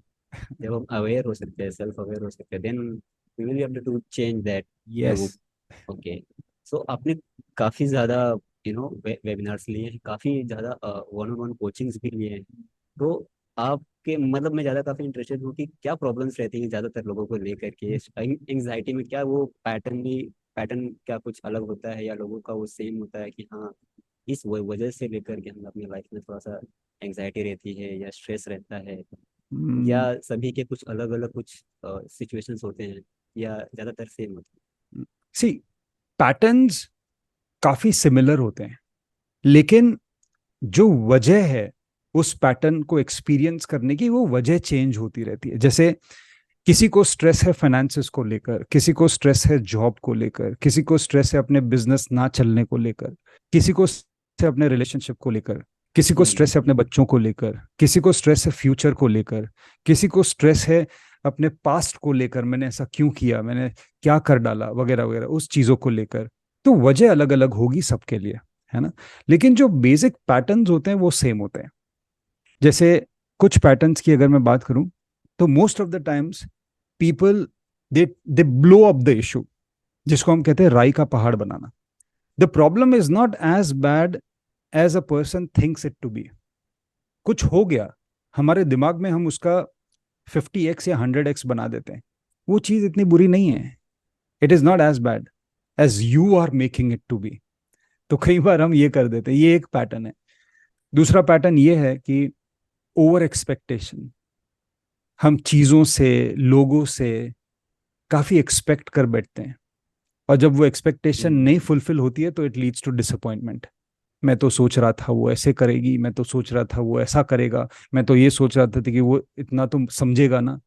जब हम अवेयर हो सकते हैं, सेल्फ अवेयर हो सकते हैं, then we will be able to change that yes. Loop. Okay, so आपने काफी ज्यादा वेबिनार्स लिए हैं, काफी ज्यादा वन ऑन वन कोचिंग्स भी लिए हैं। तो आपके मतलब मैं ज्यादा काफी इंटरेस्टेड हूँ कि क्या प्रॉब्लम्स रहती हैं ज्यादातर लोगों को लेकर के एंग्जाइटी में, क्या वो पैटर्न क्या कुछ अलग होता है या लोगों का वो सेम होता है कि हाँ इस वजह से लेकर के हम अपनी लाइफ में थोड़ा सा एंग्जाइटी रहती है या स्ट्रेस रहता है, या सभी के कुछ अलग अलग कुछ सिचुएशंस होते हैं या ज्यादातर सेम होते सी, पैटर्न्स काफी सिमिलर होते हैं, लेकिन जो वजह है उस पैटर्न को एक्सपीरियंस करने की, वो वजह चेंज होती रहती है। जैसे किसी को स्ट्रेस है फाइनेंसेस को लेकर, किसी को स्ट्रेस है जॉब को लेकर, किसी को स्ट्रेस है अपने बिजनेस ना चलने को लेकर, किसी को स्ट्रेस है अपने रिलेशनशिप को लेकर, किसी को हैं। स्ट्रेस है अपने बच्चों को लेकर, किसी को स्ट्रेस है फ्यूचर को लेकर, किसी को स्ट्रेस है अपने पास्ट को लेकर, मैंने ऐसा क्यों किया, मैंने क्या कर डाला, वगैरह वगैरह, उस चीजों को लेकर। तो वजह अलग अलग होगी सबके लिए, है ना? लेकिन जो बेसिक पैटर्न्स होते हैं वो सेम होते हैं। जैसे कुछ पैटर्न्स की अगर मैं बात करूं, तो most of the times people, they blow up the issue, जिसको हम कहते हैं राई का पहाड़ बनाना। The problem is not as bad as a person thinks it to be. कुछ हो गया हमारे दिमाग में, हम उसका 50x या 100x बना देते हैं। वो चीज इतनी बुरी नहीं है। It is not as bad as you are making it to be. तो कई बार हम ये कर देते हैं, ये एक पैटर्न है। दूसरा पैटर्न ये है कि ओवर एक्सपेक्टेशन। हम चीजों से, लोगों से काफी एक्सपेक्ट कर बैठते हैं, और जब वो एक्सपेक्टेशन नहीं फुलफिल होती है तो इट लीड्स टू डिसअपॉइंटमेंट। मैं तो सोच रहा था वो ऐसे करेगी, मैं तो सोच रहा था वो ऐसा करेगा, मैं तो ये सोच रहा था कि वो इतना तो समझेगा ना।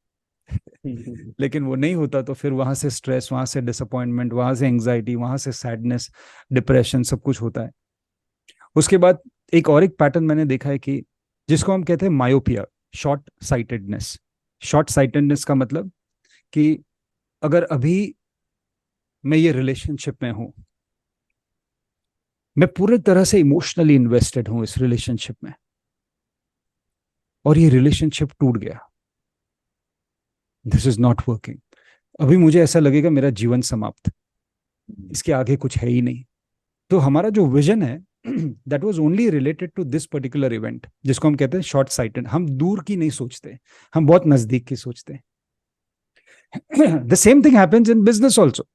लेकिन वो नहीं होता, तो फिर वहां से स्ट्रेस, वहां से डिसअपॉइंटमेंट, वहां से एंग्जाइटी, वहां से सैडनेस, डिप्रेशन, सब कुछ होता है। उसके बाद एक पैटर्न मैंने देखा है कि जिसको हम कहते हैं myopia, short sightedness. Short sightedness का मतलब कि अगर अभी मैं ये रिलेशनशिप में हूं, मैं पूरी तरह से इमोशनली इन्वेस्टेड हूं इस रिलेशनशिप में, और ये रिलेशनशिप टूट गया, दिस इज नॉट वर्किंग, अभी मुझे ऐसा लगेगा मेरा जीवन समाप्त, इसके आगे कुछ है ही नहीं। तो हमारा जो विजन है that was only related to this particular event, जिसको हम कहते हैं शॉर्ट साइटेड। हम दूर की नहीं सोचते, हम बहुत नजदीक की सोचते हैं। The same thing happens in business also,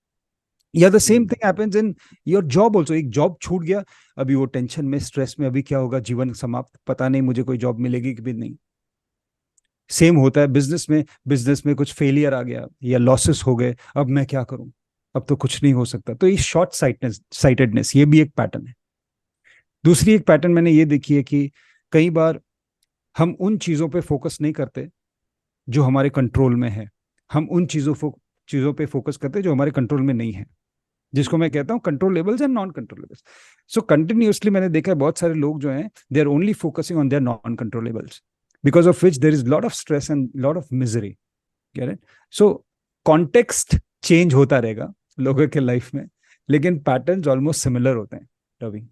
या the same thing happens in your job also. एक जॉब छूट गया, अभी वो टेंशन में, स्ट्रेस में, अभी क्या होगा, जीवन समाप्त, पता नहीं मुझे कोई जॉब मिलेगी कि भी नहीं। सेम होता है बिजनेस में। बिजनेस में कुछ फेलियर आ गया या लॉसेस हो गए, अब मैं क्या करूं, अब तो कुछ नहीं हो सकता। तो ये शॉर्ट साइटेडनेस, ये भी एक पैटर्न है। दूसरी एक पैटर्न मैंने ये देखी है कि कई बार हम उन चीजों पे फोकस नहीं करते जो हमारे कंट्रोल में है, हम उन चीजों पे फोकस करते जो हमारे कंट्रोल में नहीं है, जिसको मैं कहता हूँ controllables and non controllables. So continuously मैंने देखा है बहुत सारे लोग जो हैं, they are only focusing on their non controllables, because of which there is lot of stress and lot of misery. Get it? So context change होता रहेगा लोगों के लाइफ में, लेकिन पैटर्न्स ऑलमोस्ट सिमिलर होते हैं, रवि।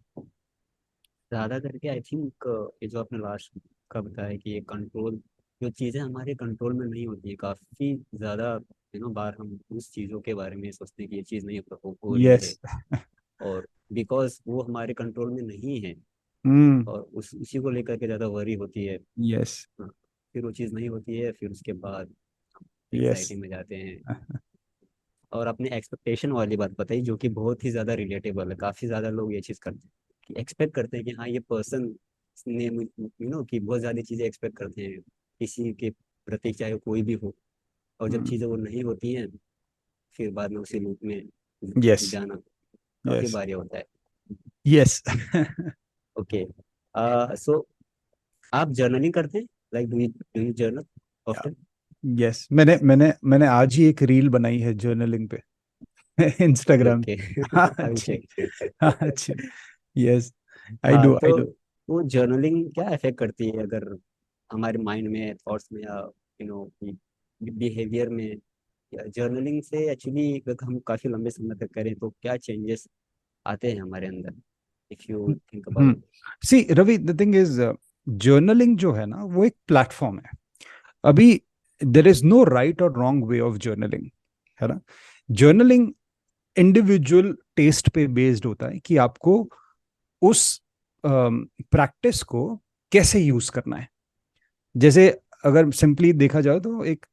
ज्यादा करके आई थिंक ये जो आपने लास्ट का बताया कि ये कंट्रोल, जो चीजें हमारे कंट्रोल में नहीं होती है, काफी ज्यादा बार हम उस चीजों के बारे में सोचते हैं कि ये चीज नहीं हो रही यस। है, और बिकॉज वो हमारे कंट्रोल में नहीं है, हम्म। और उसी को लेकर के ज्यादा वरी होती है। यस। हाँ, फिर वो चीज़ नहीं होती है, फिर उसके बाद यस। एंग्जाइटी में जाते हैं। और अपने एक्सपेक्टेशन वाली बात बताई जो कि बहुत ही ज़्यादा रिलेटेबल है, काफ़ी ज़्यादा लोग ये चीज़ करते हैं कि एक्सपेक्ट करते हैं कि हाँ ये पर्सन ने कि बहुत ज़्यादा चीज़ें एक्सपेक्ट करते हैं किसी के प्रति, चाहे कोई भी हो, और जब चीज़ें वो नहीं होती हैं फिर बाद में उसी लूप में Yes. जाना काफी Yes. बारी होता है। Yes. ओके, सो आप जर्नलिंग करते हैं? Like do you journal often? Yes. मैंने आज ही एक रील बनाई है जर्नलिंग पे इंस्टाग्राम। ओके, हाँ आई विल अच्छी। चेक। हाँ अच्छी। यस। आई हाँ, डू तो आई डू। वो जर्नलिंग क्या इफेक्ट करती है अगर हमारे माइंड में, थॉट्स में, या बिहेवियर में? या जर्नलिंग से एक्चुअली अगर हम काफी लंबे समय तक करें तो क्या चेंजेस आते हैं हमारे अंदर, if you think hmm. About? See Ravi, the thing is, journaling जो है ना वो एक प्लेटफॉर्म है। अभी देर इज नो राइट और रॉन्ग वे ऑफ जर्नलिंग, है ना। जर्नलिंग इंडिविजुअल टेस्ट पे बेस्ड होता है कि आपको उस प्रैक्टिस को कैसे यूज करना है। जैसे अगर सिंपली देखा जाए तो एक,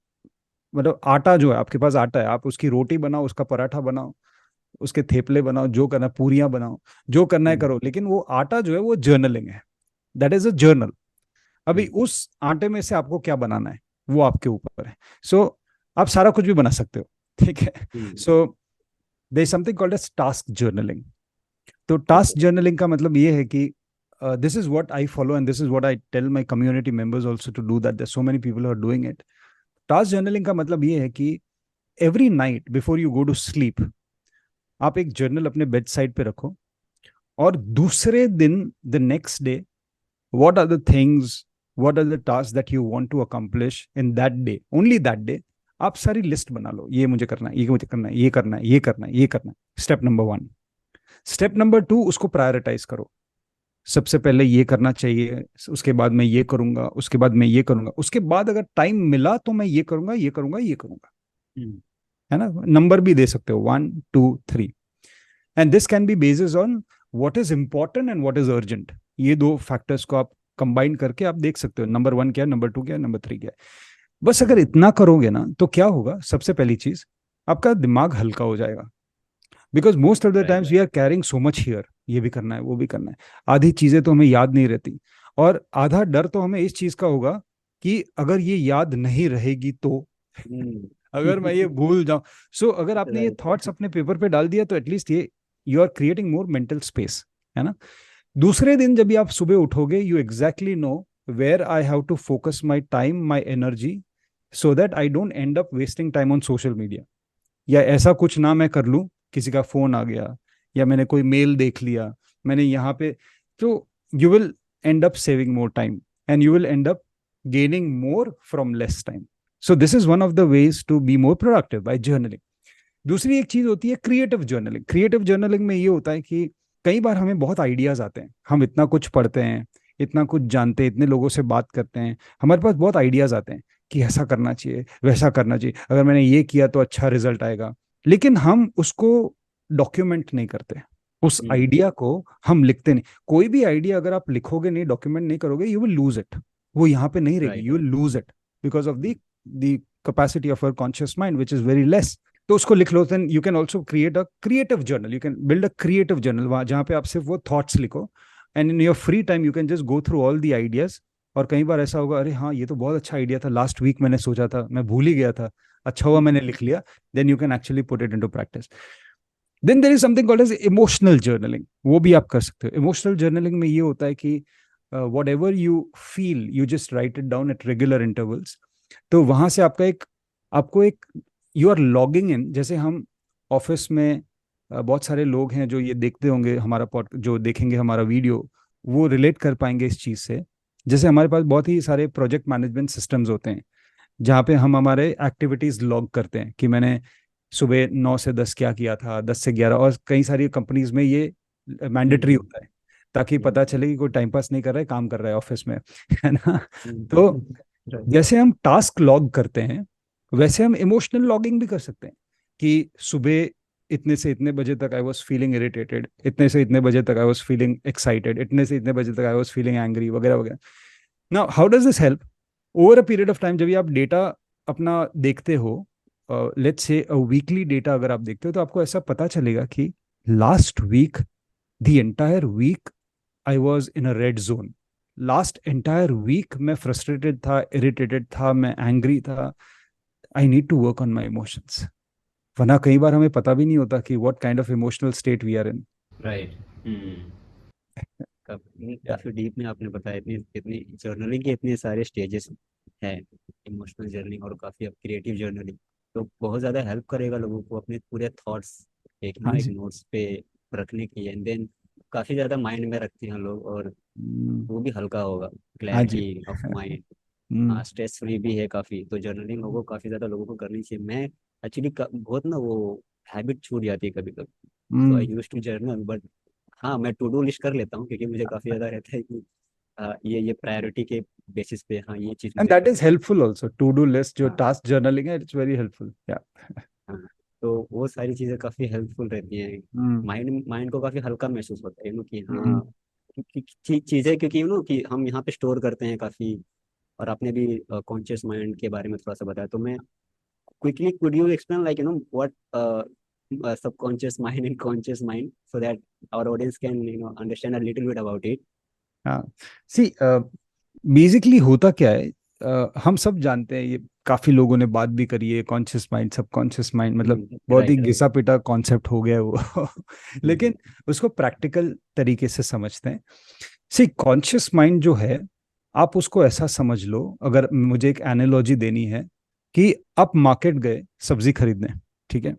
मतलब आटा जो है, आपके पास आटा है, आप उसकी रोटी बनाओ, उसका पराठा बनाओ, उसके थेपले बनाओ, जो करना है, पूरियां बनाओ, जो करना है करो, लेकिन वो आटा जो है वो जर्नलिंग है। That is a journal. अभी उस आटे में से आपको क्या बनाना है वो आपके ऊपर है। सो आप सारा कुछ भी बना सकते हो, ठीक है। So there is something called as task journaling. तो ओके। टास्क जर्नलिंग का मतलब ये है कि this is what I follow and this is what I tell my community members also to do, that there so many people are doing it. Task journaling का मतलब ये है कि every night before you go to sleep, आप एक जर्नल अपने बेड साइड पे रखो, और दूसरे दिन, the next day, what are the things, what are the tasks that you want to accomplish in that day, only that day, आप सारी लिस्ट बना लो, ये मुझे करना है, ये मुझे करना है, ये करना है, ये करना है, ये करना है। Step number 1। स्टेप नंबर 2, उसको प्रायोरिटाइज करो। सबसे पहले ये करना चाहिए, उसके बाद मैं ये करूंगा, उसके बाद मैं ये करूंगा, उसके बाद अगर टाइम मिला तो मैं ये करूंगा, ये करूंगा, ये करूंगा, है ना। नंबर भी दे सकते हो, 1 2 3। And this can be basis on what is important and what is urgent. ये दो फैक्टर्स को आप कंबाइन करके आप देख सकते हो, नंबर 1 क्या है, नंबर 2 क्या है, नंबर 3 क्या है। बस अगर इतना करोगे ना तो क्या होगा, सबसे पहली चीज, आपका दिमाग हल्का हो जाएगा। Because most of the right. Times we are carrying so much here, ये भी करना है, वो भी करना है। आधी चीजें तो हमें याद नहीं रहती, और आधा डर तो हमें इस चीज का होगा कि अगर ये याद नहीं रहेगी तो, अगर मैं ये भूल जाऊं। सो अगर आपने ये राइट। थॉट्स अपने पेपर पे डाल दिया तो एटलीस्ट ये, you are creating more mental space, है ना। दूसरे दिन जब भी आप सुबह उठोगे, you exactly know where I have to focus my time, my energy, so that I don't end up wasting time on social media. या ऐसा कुछ ना मैं कर लूं, किसी का फोन आ गया, या मैंने कोई मेल देख लिया, मैंने यहाँ पे, तो you will end up saving more time, and you will end up gaining more from less time. So this is one of the ways to be more productive by journaling. दूसरी एक चीज होती है क्रिएटिव जर्नलिंग। क्रिएटिव जर्नलिंग में ये होता है कि कई बार हमें बहुत आइडियाज आते हैं, हम इतना कुछ पढ़ते हैं, इतना कुछ जानते हैं, इतने लोगों से बात करते हैं, हमारे पास बहुत आइडियाज आते हैं कि ऐसा करना चाहिए, वैसा करना चाहिए, अगर मैंने ये किया तो अच्छा रिजल्ट आएगा। लेकिन हम उसको डॉक्यूमेंट नहीं करते, उस आइडिया को हम लिखते नहीं। कोई भी आइडिया अगर आप लिखोगे नहीं, डॉक्यूमेंट नहीं करोगे, यू विल लूज इट। वो यहाँ पे नहीं रहेगी, right. You will lose it, because of the capacity of our conscious mind which is very less. तो उसको लिख लो। Then you can also create a creative journal, you can build a creative journal, वहां जहाँ पे आप सिर्फ वो थॉट्स लिखो, and in your free time you can just go through all the ideas. और कई बार ऐसा होगा, अरे हाँ ये तो बहुत अच्छा आइडिया था, लास्ट वीक मैंने सोचा था, मैं भूल ही गया था, अच्छा हुआ मैंने लिख लिया। Then you can actually put it into practice. Then there is something called as emotional journaling, वो भी आप कर सकते हो। इमोशनल जर्नलिंग में ये होता है कि what ever you feel, you just right it down at regular intervals. तो वहां से आपका एक, आपको एक, यू आर लॉगिंग इन। जैसे हम ऑफिस में बहुत सारे लोग हैं जो ये देखते होंगे हमारा पॉड, जो देखेंगे हमारा वीडियो, वो रिलेट कर पाएंगे इस चीज़ से। जैसे हमारे पास बहुत ही सारे प्रोजेक्ट मैनेजमेंट सिस्टम्स होते हैं, जहाँ पे हम हमारे एक्टिविटीज लॉग करते हैं कि मैंने सुबह 9 से 10 क्या किया था, 10 से 11। और कई सारी कंपनीज में ये मैंडेटरी होता है, ताकि पता चले कि कोई टाइम पास नहीं कर रहा है, काम कर रहा है ऑफिस में, है ना। तो जैसे हम टास्क लॉग करते हैं, वैसे हम इमोशनल लॉगिंग भी कर सकते हैं कि सुबह इतने से इतने बजे तक आई वॉज फीलिंग इरिटेटेड, इतने से इतने बजे तक आई वॉज फीलिंग एक्साइटेड, इतने से इतने बजे तक आई वॉज फीलिंग एंग्री, वगैरह वगैरह। Now how does this help over a period of time? जब ये आप डेटा अपना देखते हो, लेट्स से वीकली डेटा अगर आप देखते हो, तो आपको ऐसा पता चलेगा कि last week, the entire week I was in a red zone. Last entire week मैं फ्रस्ट्रेटेड था, इरिटेटेड था, मैं एंग्री था। I need to work on my emotions. वरना कई बार हमें पता भी नहीं होता कि what kind of emotional state we are in. Right. काफी डीप में आपने बताया, इतनी इतनी जर्नलिंग के इतने सारे स्टेजेस हैं, इमोशनल जर्नलिंग और काफी अब क्रिएटिव जर्नलिंग, तो बहुत ज्यादा हेल्प करेगा लोगों को अपने पूरे थॉट्स एक हाँ एक जी। नोट्स पे रखने की, एंड देन काफी ज्यादा माइंड में रखते हैं लोग, और हम्म, वो भी हल्का होगा, हाँ जी। Clarity of mind. हम्म, हाँ, स्ट्रेस फ्री भी है काफी, तो जर्नलिंग लोगों को काफी ज्यादा लोगों को करनी चाहिए। मैं एक्चुअली बहुत ना वो हैबिट छूट जाती है कभी कभी, सो आई हम्म। यूज टू जर्नल, बट हाँ मैं टू डू लिस्ट कर लेता हूँ, क्योंकि मुझे काफी ज्यादा रहता है कि ये प्रायोरिटी के बेसिस पे हाँ ये चीज एंड मुझे दैट करनी is helpful also, to do list जो है। हाँ। टास्क जर्नलिंग है, इट्स वेरी हेल्पफुल या। हाँ, तो वो सारी चीजें काफी हेल्पफुल रहती हैं, हम्म, माइंड माइंड को काफी हल्का महसूस होता है, कि हम्म, हाँ चीजें, क्योंकि कि हम यहाँ पे स्टोर करते हैं काफी। और आपने भी कॉन्शियस माइंड के बारे में थोड़ा सा बताया, तो मैं quickly could you explain, like, what subconscious mind and conscious mind, so that our audience can understand a little bit about it. हाँ। सी बेसिकली होता क्या है, हम सब जानते हैं, ये काफी लोगों ने बात भी करी है, कॉन्शियस माइंड सबकॉन्शियस माइंड, मतलब बहुत ही Right, right. घिसा पिटा कॉन्सेप्ट हो गया है वो। Mhm. लेकिन उसको प्रैक्टिकल तरीके से समझते हैं। सी कॉन्शियस माइंड जो है, आप उसको ऐसा समझ लो, अगर मुझे एक एनालॉजी देनी है, कि आप मार्केट गए सब्जी खरीदने, ठीक है,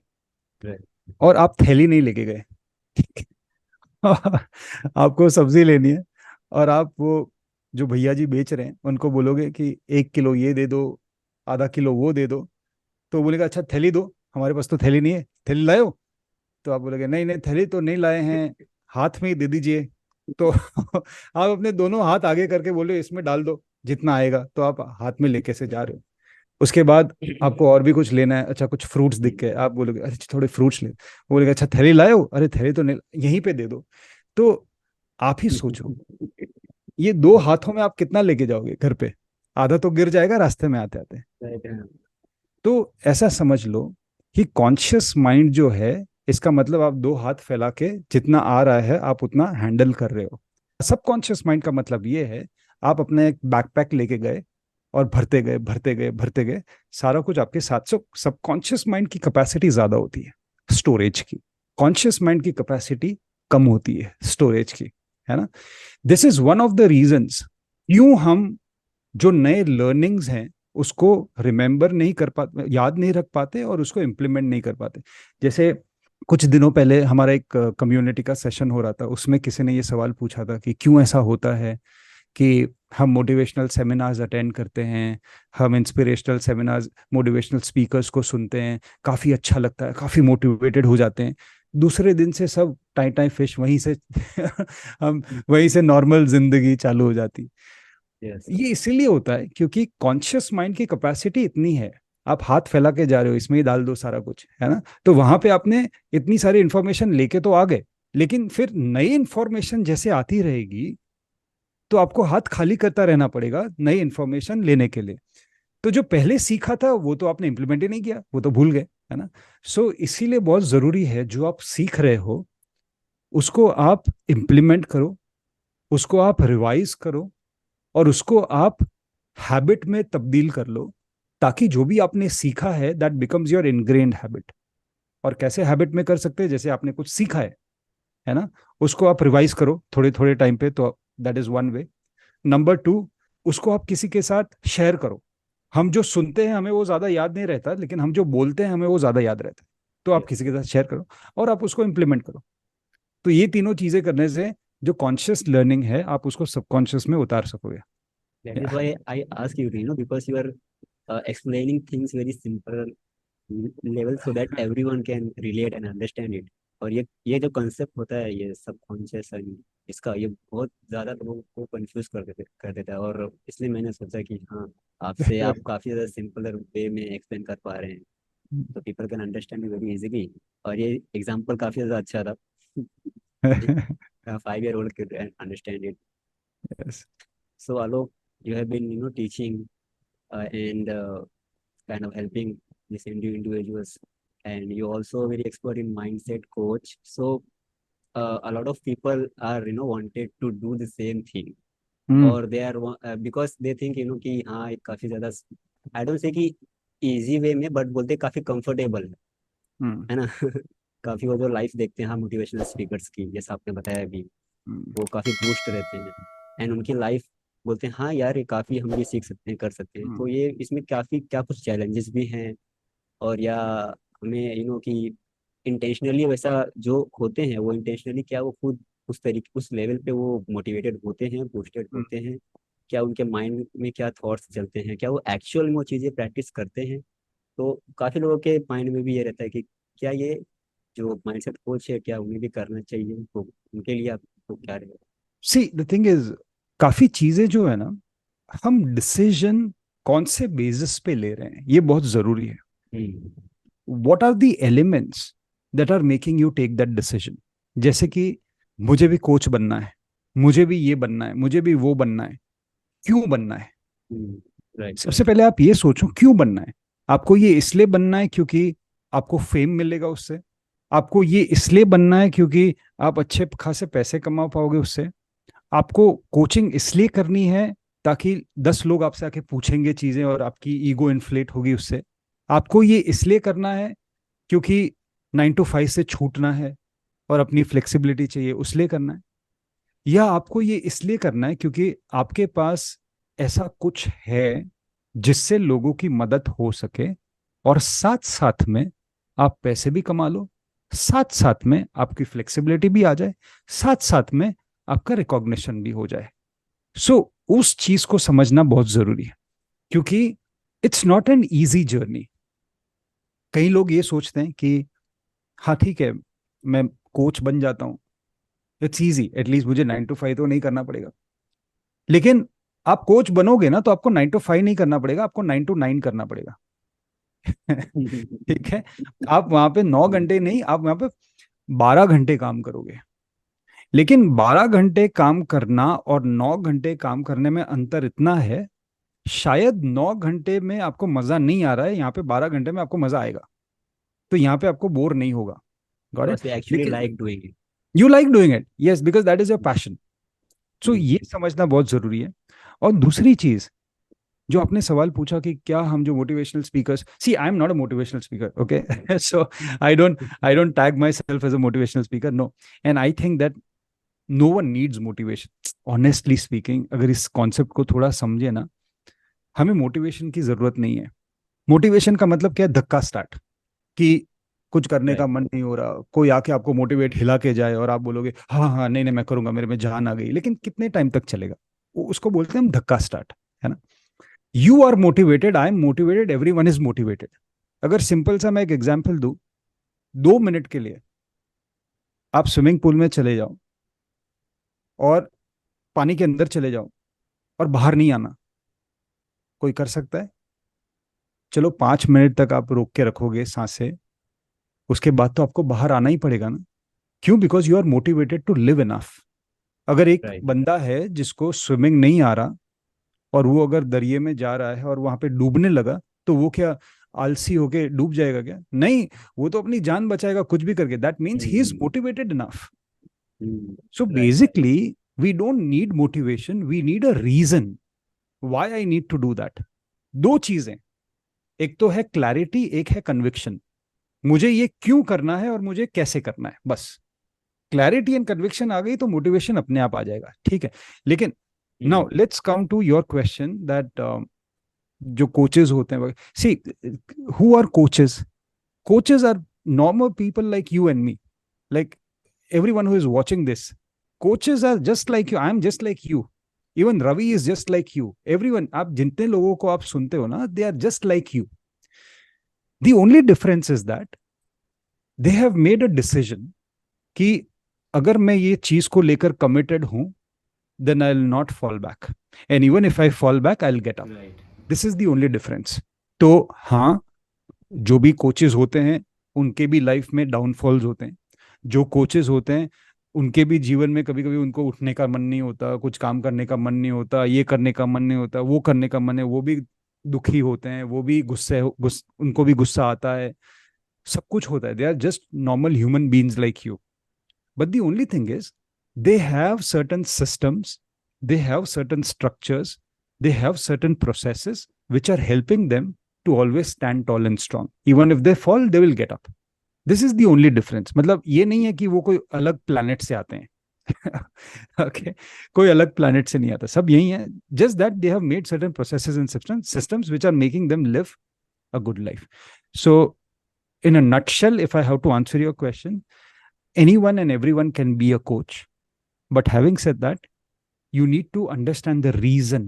Right. और आप थैली नहीं लेके गए, ठीक है? आपको सब्जी लेनी है, और आप वो जो भैया जी बेच रहे हैं उनको बोलोगे कि 1 किलो ये दे दो, आधा किलो वो दे दो, तो बोलेगा अच्छा थैली दो, हमारे पास तो थैली नहीं है, थैली लाए हो? तो आप बोलोगे नहीं नहीं थैली तो नहीं लाए हैं, हाथ में ही दे दीजिए। तो आप अपने दोनों हाथ आगे करके बोले इसमें डाल दो जितना आएगा, तो आप हाथ में लेके से जा रहे हो। उसके बाद आपको और भी कुछ लेना है, अच्छा कुछ फ्रूट्स दिख गए, आप बोलोगे अरे थोड़े फ्रूट्स ले, वो बोलेगा अच्छा थैली लाए हो, अरे थैली तो नहीं, यहीं पे दे दो। तो आप ही सोचो, ये दो हाथों में आप कितना लेके जाओगे घर पे? आधा तो गिर जाएगा रास्ते में आते आते। Right, तो ऐसा समझ लो कि कॉन्शियस माइंड जो है, इसका मतलब आप दो हाथ फैला के जितना आ रहा है आप उतना हैंडल कर रहे हो। सबकॉन्शियस माइंड का मतलब ये है, आप अपने एक बैकपैक लेके गए और भरते गए भरते गए भरते गए, सारा कुछ आपके साथ। सो सबकॉन्शियस माइंड की कैपेसिटी ज्यादा होती है स्टोरेज की, कॉन्शियस माइंड की कैपेसिटी कम होती है स्टोरेज की, है ना? This is one of the reasons क्यों हम जो नए लर्निंग्स हैं उसको रिमेंबर नहीं कर पाते, याद नहीं रख पाते, और उसको इम्प्लीमेंट नहीं कर पाते। जैसे कुछ दिनों पहले हमारा एक कम्युनिटी का सेशन हो रहा था, उसमें किसी ने ये सवाल पूछा था कि क्यों ऐसा होता है कि हम मोटिवेशनल सेमिनार्स अटेंड करते हैं, हम इंस्पिरेशनल सेमिनार्स, मोटिवेशनल स्पीकर्स को सुनते हैं, काफ़ी अच्छा लगता है, काफ़ी मोटिवेटेड हो जाते हैं, दूसरे दिन से सब टाई टाई फिश वहीं से हम वहीं से नॉर्मल जिंदगी चालू हो जाती। yes. ये इसीलिए होता है क्योंकि कॉन्शियस माइंड की कैपेसिटी इतनी है, आप हाथ फैला के जा रहे हो, इसमें ही डाल दो सारा कुछ, है ना? तो वहां पे आपने इतनी सारी इंफॉर्मेशन लेके तो आ गए, लेकिन फिर नई इंफॉर्मेशन जैसे आती रहेगी तो आपको हाथ खाली करता रहना पड़ेगा नई इंफॉर्मेशन लेने के लिए। तो जो पहले सीखा था वो तो आपने इंप्लीमेंट ही नहीं किया, वो तो भूल गए, है ना? सो इसीलिए बहुत जरूरी है जो आप सीख रहे हो उसको आप इंप्लीमेंट करो, उसको आप रिवाइज करो, और उसको आप हैबिट में तब्दील कर लो, ताकि जो भी आपने सीखा है that becomes your ingrained habit. और कैसे हैबिट में कर सकते हैं? जैसे आपने कुछ सीखा है ना, उसको आप रिवाइज करो थोड़े थोड़े टाइम पे, तो that is one way. Number two, उसको आप किसी के साथ शेयर करो। हम जो सुनते हैं हमें वो ज्यादा याद नहीं रहता, लेकिन हम जो बोलते हैं हमें वो ज्यादा याद रहता है। तो आप Yes. किसी के साथ शेयर करो और आप उसको इम्प्लीमेंट करो। तो ये तीनों चीजें करने से जो कॉन्शियस लर्निंग है आप उसको सबकॉन्शियस में उतार सकोगे। That is why I ask you, because you are explaining things very simple level, so that everyone can relate and understand it. और ये जो concept होता है, ये सबकॉन्शियस, इसका ये बहुत ज़्यादा लोगों को कंफ्यूज कर देता है, और इसलिए मैंने सोचा कि हाँ, आपसे आप काफ़ी ज़्यादा सिंपलर वे में एक्सप्लेन कर पा रहे हैं, तो people can understand very easily. और ये एग्जांपल काफ़ी ज़्यादा अच्छा था। 5 year old could understand it. Yes. So Alok, you have been teaching and kind of helping these individuals, and you also very expert in mindset coach. So a lot of people are wanted to do the same thing, hmm, or they are because they think कि हाँ, काफी ज्यादा, आई डोंट से कि इजी वे में, बट बोलते काफी कंफर्टेबल है, हम्म, है ना? काफी वो जो लाइफ देखते हैं हम मोटिवेशनल स्पीकर्स की, जैसा आपने बताया अभी, हम्म, वो काफी बूस्ट रहते हैं एंड उनकी लाइफ बोलते हैं हाँ यार ये काफी हम ये सीख सकते हैं, कर सकते हैं। तो हम्म। ये इसमें काफी क्या कुछ चैलेंजेस भी हैं, और या हमें कि इंटेंशनली वैसा जो होते हैं वो इंटेंशनली क्या वो खुद उस तरीके उस लेवल पे वो मोटिवेटेड होते हैं, बूस्टेड हम्म। होते हैं, क्या उनके माइंड में क्या थॉट्स चलते हैं, क्या वो एक्चुअल में वो चीज़ें प्रैक्टिस करते हैं। तो काफी लोगों के माइंड में भी ये रहता है कि क्या ये जो माइंडसेट कोच है क्या उन्हें भी करना चाहिए, तो उनके लिए आपको क्या रहेगा? सी द थिंग इज, काफी चीजें जो है ना, हम डिसीजन कौन से बेसिस पे ले रहे हैं ये बहुत जरूरी है. Hmm. What are the elements that are making you take that decision. जैसे कि मुझे भी कोच बनना है, मुझे भी ये बनना है, मुझे भी वो बनना है. क्यों बनना है? राइट। सबसे पहले आप ये सोचो क्यों बनना है. आपको ये इसलिए बनना है क्योंकि आपको फेम मिलेगा उससे. आपको ये इसलिए बनना है क्योंकि आप अच्छे खासे पैसे कमा पाओगे उससे. आपको कोचिंग इसलिए करनी है ताकि 10 लोग आपसे आके पूछेंगे चीजें और आपकी ईगो इन्फ्लेट होगी उससे. आपको ये इसलिए करना है क्योंकि 9 to 5 से छूटना है और अपनी फ्लेक्सिबिलिटी चाहिए उसलिए करना है. या आपको ये इसलिए करना है क्योंकि आपके पास ऐसा कुछ है जिससे लोगों की मदद हो सके, और साथ साथ में आप पैसे भी कमा लो, साथ साथ में आपकी फ्लेक्सिबिलिटी भी आ जाए, साथ साथ में आपका रिकॉग्निशन भी हो जाए. सो उस चीज को समझना बहुत जरूरी है, क्योंकि it's not an easy journey. कई लोग ये सोचते हैं कि हाँ ठीक है, मैं कोच बन जाता हूँ, इट्स ईजी, एटलीस्ट मुझे 9 to 5 तो नहीं करना पड़ेगा. लेकिन आप कोच बनोगे ना तो आपको 9 to 5 नहीं करना पड़ेगा, आपको 9 to 9 करना पड़ेगा. ठीक है. आप वहां पे 9 घंटे नहीं, आप वहां पे 12 घंटे काम करोगे. लेकिन 12 घंटे काम करना और 9 घंटे काम करने में अंतर इतना है, शायद 9 घंटे में आपको मजा नहीं आ रहा है, यहाँ पे 12 घंटे में आपको मजा आएगा. तो यहाँ पे आपको बोर नहीं होगा. Got it. Because we actually लेकिन like doing it. You like doing it, yes, because that is your passion. So ये समझना बहुत जरूरी है. और दूसरी चीज, जो आपने सवाल पूछा कि क्या हम जो motivational speakers, see I am not a motivational speaker, okay. So I don't tag my self as a motivational speaker, no. And I think that no one needs motivation. Honestly speaking, अगर इस कॉन्सेप्ट को थोड़ा समझे ना, हमें मोटिवेशन की जरूरत नहीं है. मोटिवेशन का मतलब क्या है? धक्का स्टार्ट, कि कुछ करने का राइट। मन नहीं हो रहा, कोई आके आपको मोटिवेट हिला के जाए और आप बोलोगे हाँ हाँ नहीं नहीं मैं करूंगा, मेरे में जान आ गई. लेकिन कितने टाइम तक चलेगा? उसको बोलते हैं हम धक्का स्टार्ट, है ना. You are motivated, I am motivated, every one is motivated. अगर सिंपल सा मैं एक एग्जाम्पल दूं, 2 मिनट के लिए आप स्विमिंग पूल में चले जाओ और पानी के अंदर चले जाओ और बाहर नहीं आना, कोई कर सकता है? चलो 5 मिनट तक आप रोक के रखोगे सांसें, उसके बाद तो आपको बाहर आना ही पड़ेगा ना. क्यों? Because you are motivated to live enough. अगर एक राइट। बंदा है जिसको स्विमिंग नहीं आ रहा और वो अगर दरिए में जा रहा है और वहां पे डूबने लगा, तो वो क्या आलसी होके डूब जाएगा क्या? नहीं, वो तो अपनी जान बचाएगा कुछ भी करके. That means he is motivated enough. So right. Basically we don't need motivation, we need a reason why I need to do that. दो चीजें, एक तो है क्लैरिटी, एक है कन्विक्शन. मुझे ये क्यों करना है और मुझे कैसे करना है, बस. क्लैरिटी एंड कन्विक्शन आ गई तो मोटिवेशन अपने आप आ जाएगा. ठीक है. लेकिन now let's come to your question that जो कोचेज होते हैं, see, who are coaches? Coaches are normal people like you and me, like everyone who is watching this. Coaches are just like you, I am just like you, even Ravi is just like you, everyone. आप जितने लोगों को आप सुनते हो ना, they are just like you. The only difference is that they have made a decision कि अगर मैं ये चीज को लेकर कमिटेड हूं, then I'll not fall back, and even if I fall back I'll get up. Right. This is the only difference. तो हाँ, जो भी कोचेज होते हैं उनके भी लाइफ में डाउनफॉल्स होते हैं. जो कोचेज होते हैं उनके भी जीवन में कभी कभी उनको उठने का मन नहीं होता, कुछ काम करने का मन नहीं होता, ये करने का मन नहीं होता, वो करने का मन है, वो भी दुखी होते हैं, वो भी उनको भी गुस्सा आता है, सब कुछ होता है. They are just normal human beings like you. But the only thing is, they have certain systems, they have certain structures, they have certain processes which are helping them to always stand tall and strong. Even if they fall, they will get up. This is the only difference. मतलब ये नहीं है कि वो कोई अलग प्लैनेट से आते हैं। ओके, कोई अलग प्लैनेट से नहीं आता, सब यही है। Just that they have made certain processes and systems which are making them live a good life. So in a nutshell, if I have to answer your question, anyone and everyone can be a coach. But having said that, you need to understand the reason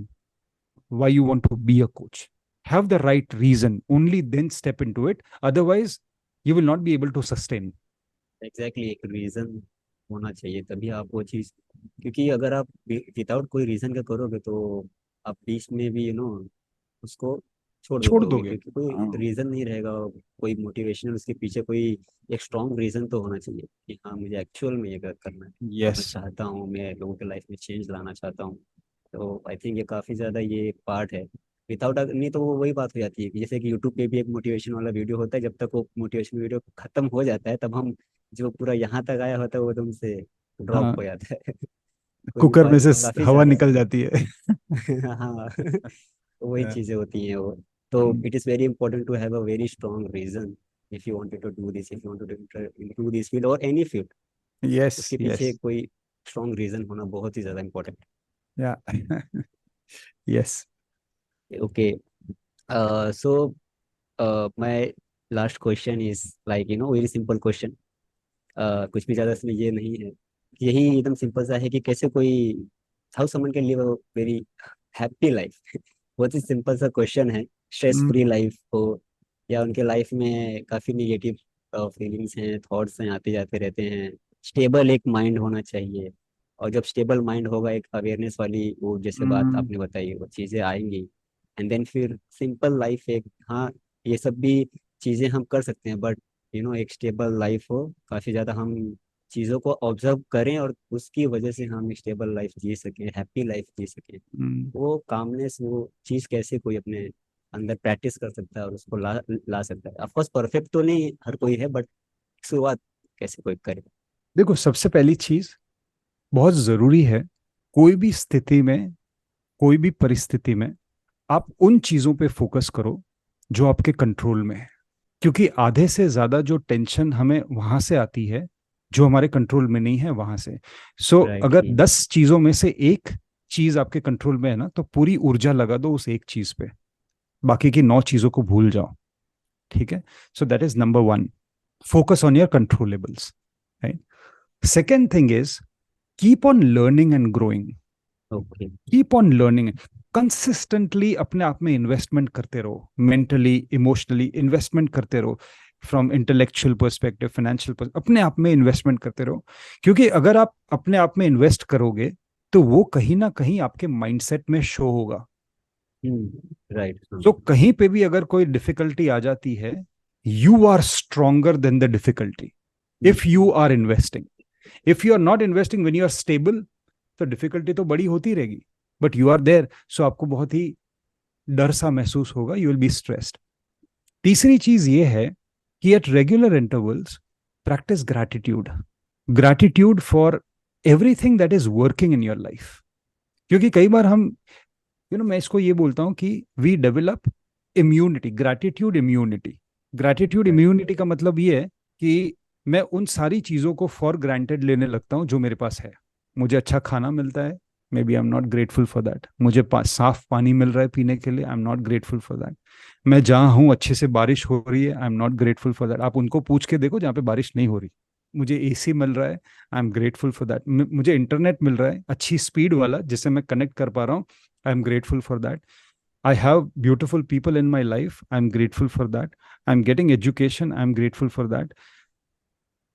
why you want to be a coach. Have the right reason, only then step into it. Otherwise, you will not be able to sustain. Exactly, एक रीजन होना चाहिए तभी आप वो चीज़, क्योंकि अगर आप विदाउट कोई रीजन का करोगे तो आप बीच में भी उसको छोड़ छोड़ दोगे, दोगे। क्योंकि कोई हाँ। रीजन नहीं रहेगा, कोई मोटिवेशनल उसके पीछे कोई एक स्ट्रॉन्ग रीजन तो होना चाहिए कि हाँ मुझे एक्चुअल में ये करना है, मैं यस। चाहता हूँ, मैं लोगों के लाइफ में चेंज लाना चाहता हूँ। तो आई थिंक ये काफ़ी ज़्यादा ये पार्ट है। विदाउट, नहीं तो वो वही बात हो जाती है कि जैसे कि यूट्यूब पे भी एक मोटिवेशन वाला वीडियो होता है, जब तक वो मोटिवेशन वीडियो खत्म हो जाता है तब हम जो पूरा यहाँ तक आया होता है वो एकदम से ड्रॉप हाँ, हो जाता है। कोई कुकर में से काफ़ी हवा ज़्यादा। निकल जाती है। हाँ, तो वही Yeah. चीजें होती हैं वो। तो it is very important to have a very strong reason if you wanted to do this, if you wanted to do this field और एनी फील्ड, Yes, उसके पीछे yes. कोई स्ट्रॉन्ग रीजन होना बहुत ही ज्यादा इंपॉर्टेंट Yeah. Yes. है। Okay, so my last question is like very simple question, कुछ भी ज्यादा इसमें ये नहीं है, यही एकदम सिंपल सा है कि कैसे कोई, how someone can live a very happy life. बहुत ही सिंपल सा क्वेश्चन है। स्ट्रेस Mm, फ्री लाइफ हो या उनके लाइफ में काफी निगेटिव फीलिंग्स हैं, थॉट्स हैं, आते जाते रहते हैं, स्टेबल एक माइंड होना चाहिए। और जब स्टेबल माइंड होगा, एक अवेयरनेस वाली वो जैसे बात mm, आपने बताई वो चीज़ें आएंगी, एंड देन फिर सिंपल लाइफ एक, हाँ ये सब भी चीज़ें हम कर सकते हैं, बट एक स्टेबल लाइफ हो, काफ़ी ज़्यादा हम चीज़ों को ऑब्जर्व करें और उसकी वजह से हम स्टेबल लाइफ जी सकें, हैप्पी लाइफ जी सकें। mm. वो कामनेस, वो चीज़ कैसे कोई अपने अंदर प्रैक्टिस कर सकता है और उसको ला ला सकता है। ऑफकोर्स परफेक्ट तो नहीं हर कोई है, बट शुरुआत कैसे कोई करे। देखो, सबसे पहली चीज बहुत जरूरी है, कोई भी स्थिति में, कोई भी परिस्थिति में आप उन चीजों पे फोकस करो जो आपके कंट्रोल में है। क्योंकि आधे से ज्यादा जो टेंशन हमें वहां से आती है जो हमारे कंट्रोल में नहीं है, वहां से। सो राइट अगर ही। 10 चीजों में से एक चीज आपके कंट्रोल में है ना, तो पूरी ऊर्जा लगा दो उस एक चीज पे, बाकी की 9 चीजों को भूल जाओ। ठीक है। So that is number one, focus on your controllables, right? Second thing is, keep on learning and growing. Okay. Keep on learning, consistently अपने आप में इन्वेस्टमेंट करते रहो, मेंटली इमोशनली इन्वेस्टमेंट करते रहो, फ्रॉम इंटेलेक्चुअल पर्सपेक्टिव, फाइनेंशियल अपने आप में इन्वेस्टमेंट करते रहो। क्योंकि अगर आप अपने आप में इन्वेस्ट करोगे तो वो कहीं ना कहीं आपके माइंडसेट में शो होगा। राइट, हाँ। तो कहीं पे भी अगर कोई डिफिकल्टी आ जाती है, you are stronger than the difficulty hmm, if you are investing. If you are not investing, when you are stable, तो डिफिकल्टी तो बड़ी होती रहेगी, but you are there, so आपको बहुत ही डर सा महसूस होगा, यू विल बी स्ट्रेस्ड। तीसरी चीज ये है कि at regular intervals practice gratitude, gratitude for everything that is working in your life. क्योंकि कई बार हम, मैं इसको ये बोलता हूँ कि we develop immunity, gratitude immunity. Gratitude right. Immunity का मतलब ये है कि मैं उन सारी चीज़ों को फॉर ग्रांटेड लेने लगता हूँ जो मेरे पास है। मुझे अच्छा खाना मिलता है, maybe I am not grateful for that. मुझे साफ पानी मिल रहा है पीने के लिए, I am not grateful for that. मैं जहाँ हूँ अच्छे से बारिश हो रही है, I am not grateful for that. आप उनको पूछ के देखो जहाँ पे बारिश नहीं हो रही। मुझे एसी मिल रहा है, I am grateful for that. मुझे इंटरनेट मिल रहा है अच्छी स्पीड वाला जिससे मैं कनेक्ट कर पा रहा हूँ, I am grateful for that. I have beautiful people in my life. I'm grateful for that. I'm getting education. I'm grateful for that.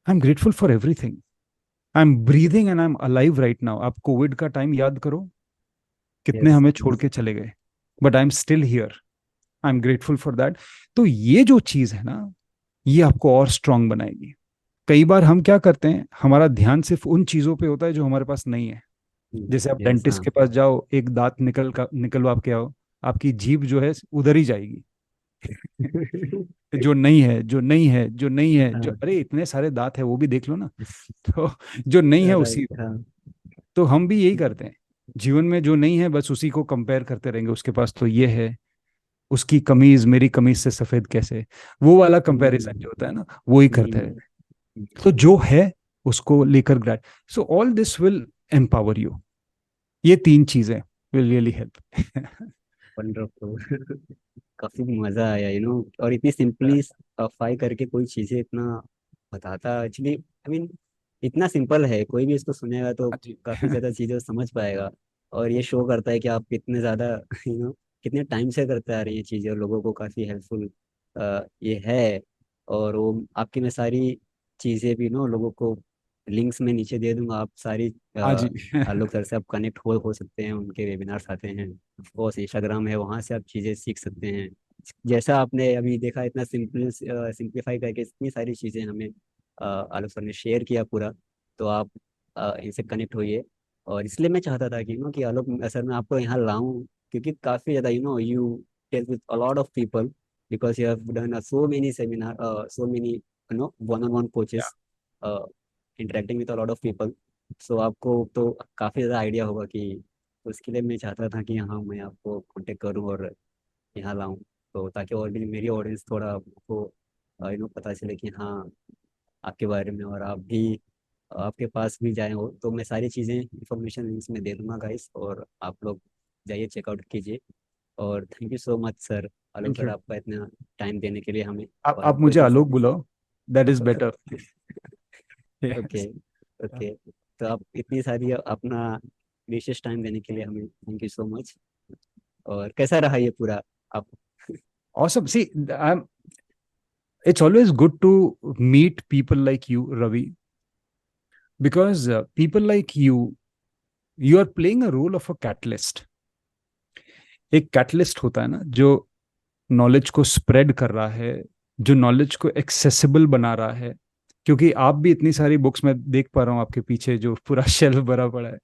I'm grateful for everything. I'm breathing and I'm alive right now. आप कोविड का टाइम याद करो, कितने यस। हमें छोड़ के चले गए, but I am still here. I am grateful for that. तो ये जो चीज है ना, ये आपको और स्ट्रांग बनाएगी। कई बार हम क्या करते हैं, हमारा ध्यान सिर्फ उन चीजों पे होता है जो हमारे पास नहीं है। जैसे आप यस, डेंटिस्ट हाँ। के पास जाओ, एक दांत निकलवा के आओ, आपकी जीभ जो है उधर ही जाएगी। जो नहीं है, जो नहीं है, जो नहीं है, जो, हाँ। अरे इतने सारे दांत है वो भी देख लो ना। तो जो नहीं है उसी, राइट, हाँ। तो हम भी यही करते हैं जीवन में, जो नहीं है बस उसी को कंपेयर करते रहेंगे, उसके पास तो ये है, उसकी कमीज मेरी कमीज से सफेद कैसे, वो वाला कंपैरिजन हम्म, जो होता है ना, वो ही करता है। हम्म, तो जो है उसको लेकर great, so all this will empower you. ये तीन चीजें विल रियली हेल्प। वंडरफुल। काफी मजा आया और इतनी सिंपलीफाई करके कोई चीजें इतना बताता एक्चुअली, आई मीन इतना सिंपल है, कोई भी इसको सुनेगा तो जी। काफी ज्यादा चीजें समझ पाएगा। और ये शो करता है कि आप कितने ज्यादा कितने टाइम से करते आ रही हैं चीजें और लोगों को काफी हेल्पफुल ये है। और वो आपकी मैं सारी चीजें भी लोगों को लिंक्स में नीचे दे दूंगा, आप सारी हाँ जी। आलोक सर से आप कनेक्ट हो सकते हैं, उनके वेबिनार्स आते हैं। ऑफकोर्स इंस्टाग्राम है, वहाँ से आप चीज़ें सीख सकते हैं। जैसा आपने अभी देखा, इतना सिंप्लीफाई करके इतनी सारी चीज़ें हमें आलोक सर ने शेयर किया पूरा। तो आप इनसे कनेक्ट होइए। और इसलिए मैं चाहता था कि कि आलोक सर मैं आपको यहाँ लाऊं, क्योंकि काफ़ी ज़्यादा you tell with a lot of people, because you have done so many seminar, so many one on one या coaches, interacting with a lot of people. So आपको तो काफ़ी ज़्यादा आइडिया होगा कि, तो इसके लिए मैं चाहता था कि हाँ मैं आपको कांटेक्ट करूँ और यहाँ लाऊं, तो ताकि और भी मेरी ऑडियंस थोड़ा आपको पता चले कि हाँ आपके बारे में, और आप भी आपके पास भी जाए हो। तो मैं सारी चीज़ें इंफॉर्मेशन लिंक्स में दे दूंगा गाइस, और आप लोग जाइए चेकआउट कीजिए। और thank you so much sir, Alok thank sir, you. आपका इतना टाइम देने के लिए हमें। और आप हमको मुझे इतना आलोक बुलाओ, that is better. Okay, okay. तो आप इतनी सारी अपना प्रीशियस टाइम देने के लिए हमें थैंक यू सो मच। और कैसा रहा ये पूरा आप? Awesome. See, it's always good to meet people like you, Ravi, because people like you are playing a role of a catalyst. एक कैटलिस्ट होता है ना, जो नॉलेज को स्प्रेड कर रहा है, जो नॉलेज को एक्सेसिबल बना रहा है। क्योंकि आप भी इतनी सारी बुक्स में देख पा रहा हूँ आपके पीछे जो पूरा शेल्फ भरा पड़ा है,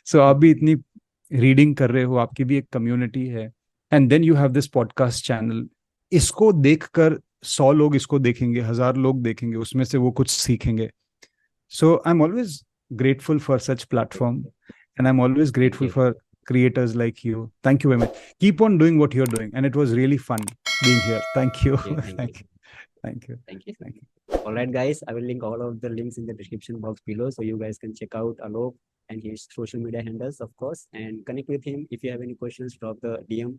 सो आप भी इतनी रीडिंग कर रहे हो, आपकी भी एक कम्युनिटी है। And then you have this podcast channel. इसको देखकर 100 लोग इसको देखेंगे, 1000 लोग देखेंगे, उसमें से वो कुछ सीखेंगे। So I am always grateful for such platform, and I'm always thank grateful you, for creators like you. Thank you very much. Keep on doing what you're doing, and it was really fun being here. Thank you. Thank you, thank you, Thank you. Thank you. Thank you. Thank you. All right, guys, I will link all of the links in the description box below, so you guys can check out Alok and his social media handles, of course, and connect with him. If you have any questions, drop the DM,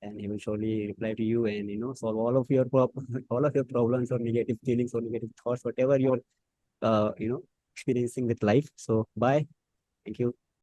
and he will surely reply to you, and solve all of your all of your problems or negative feelings or negative thoughts, whatever you're experiencing with life. So bye, thank you.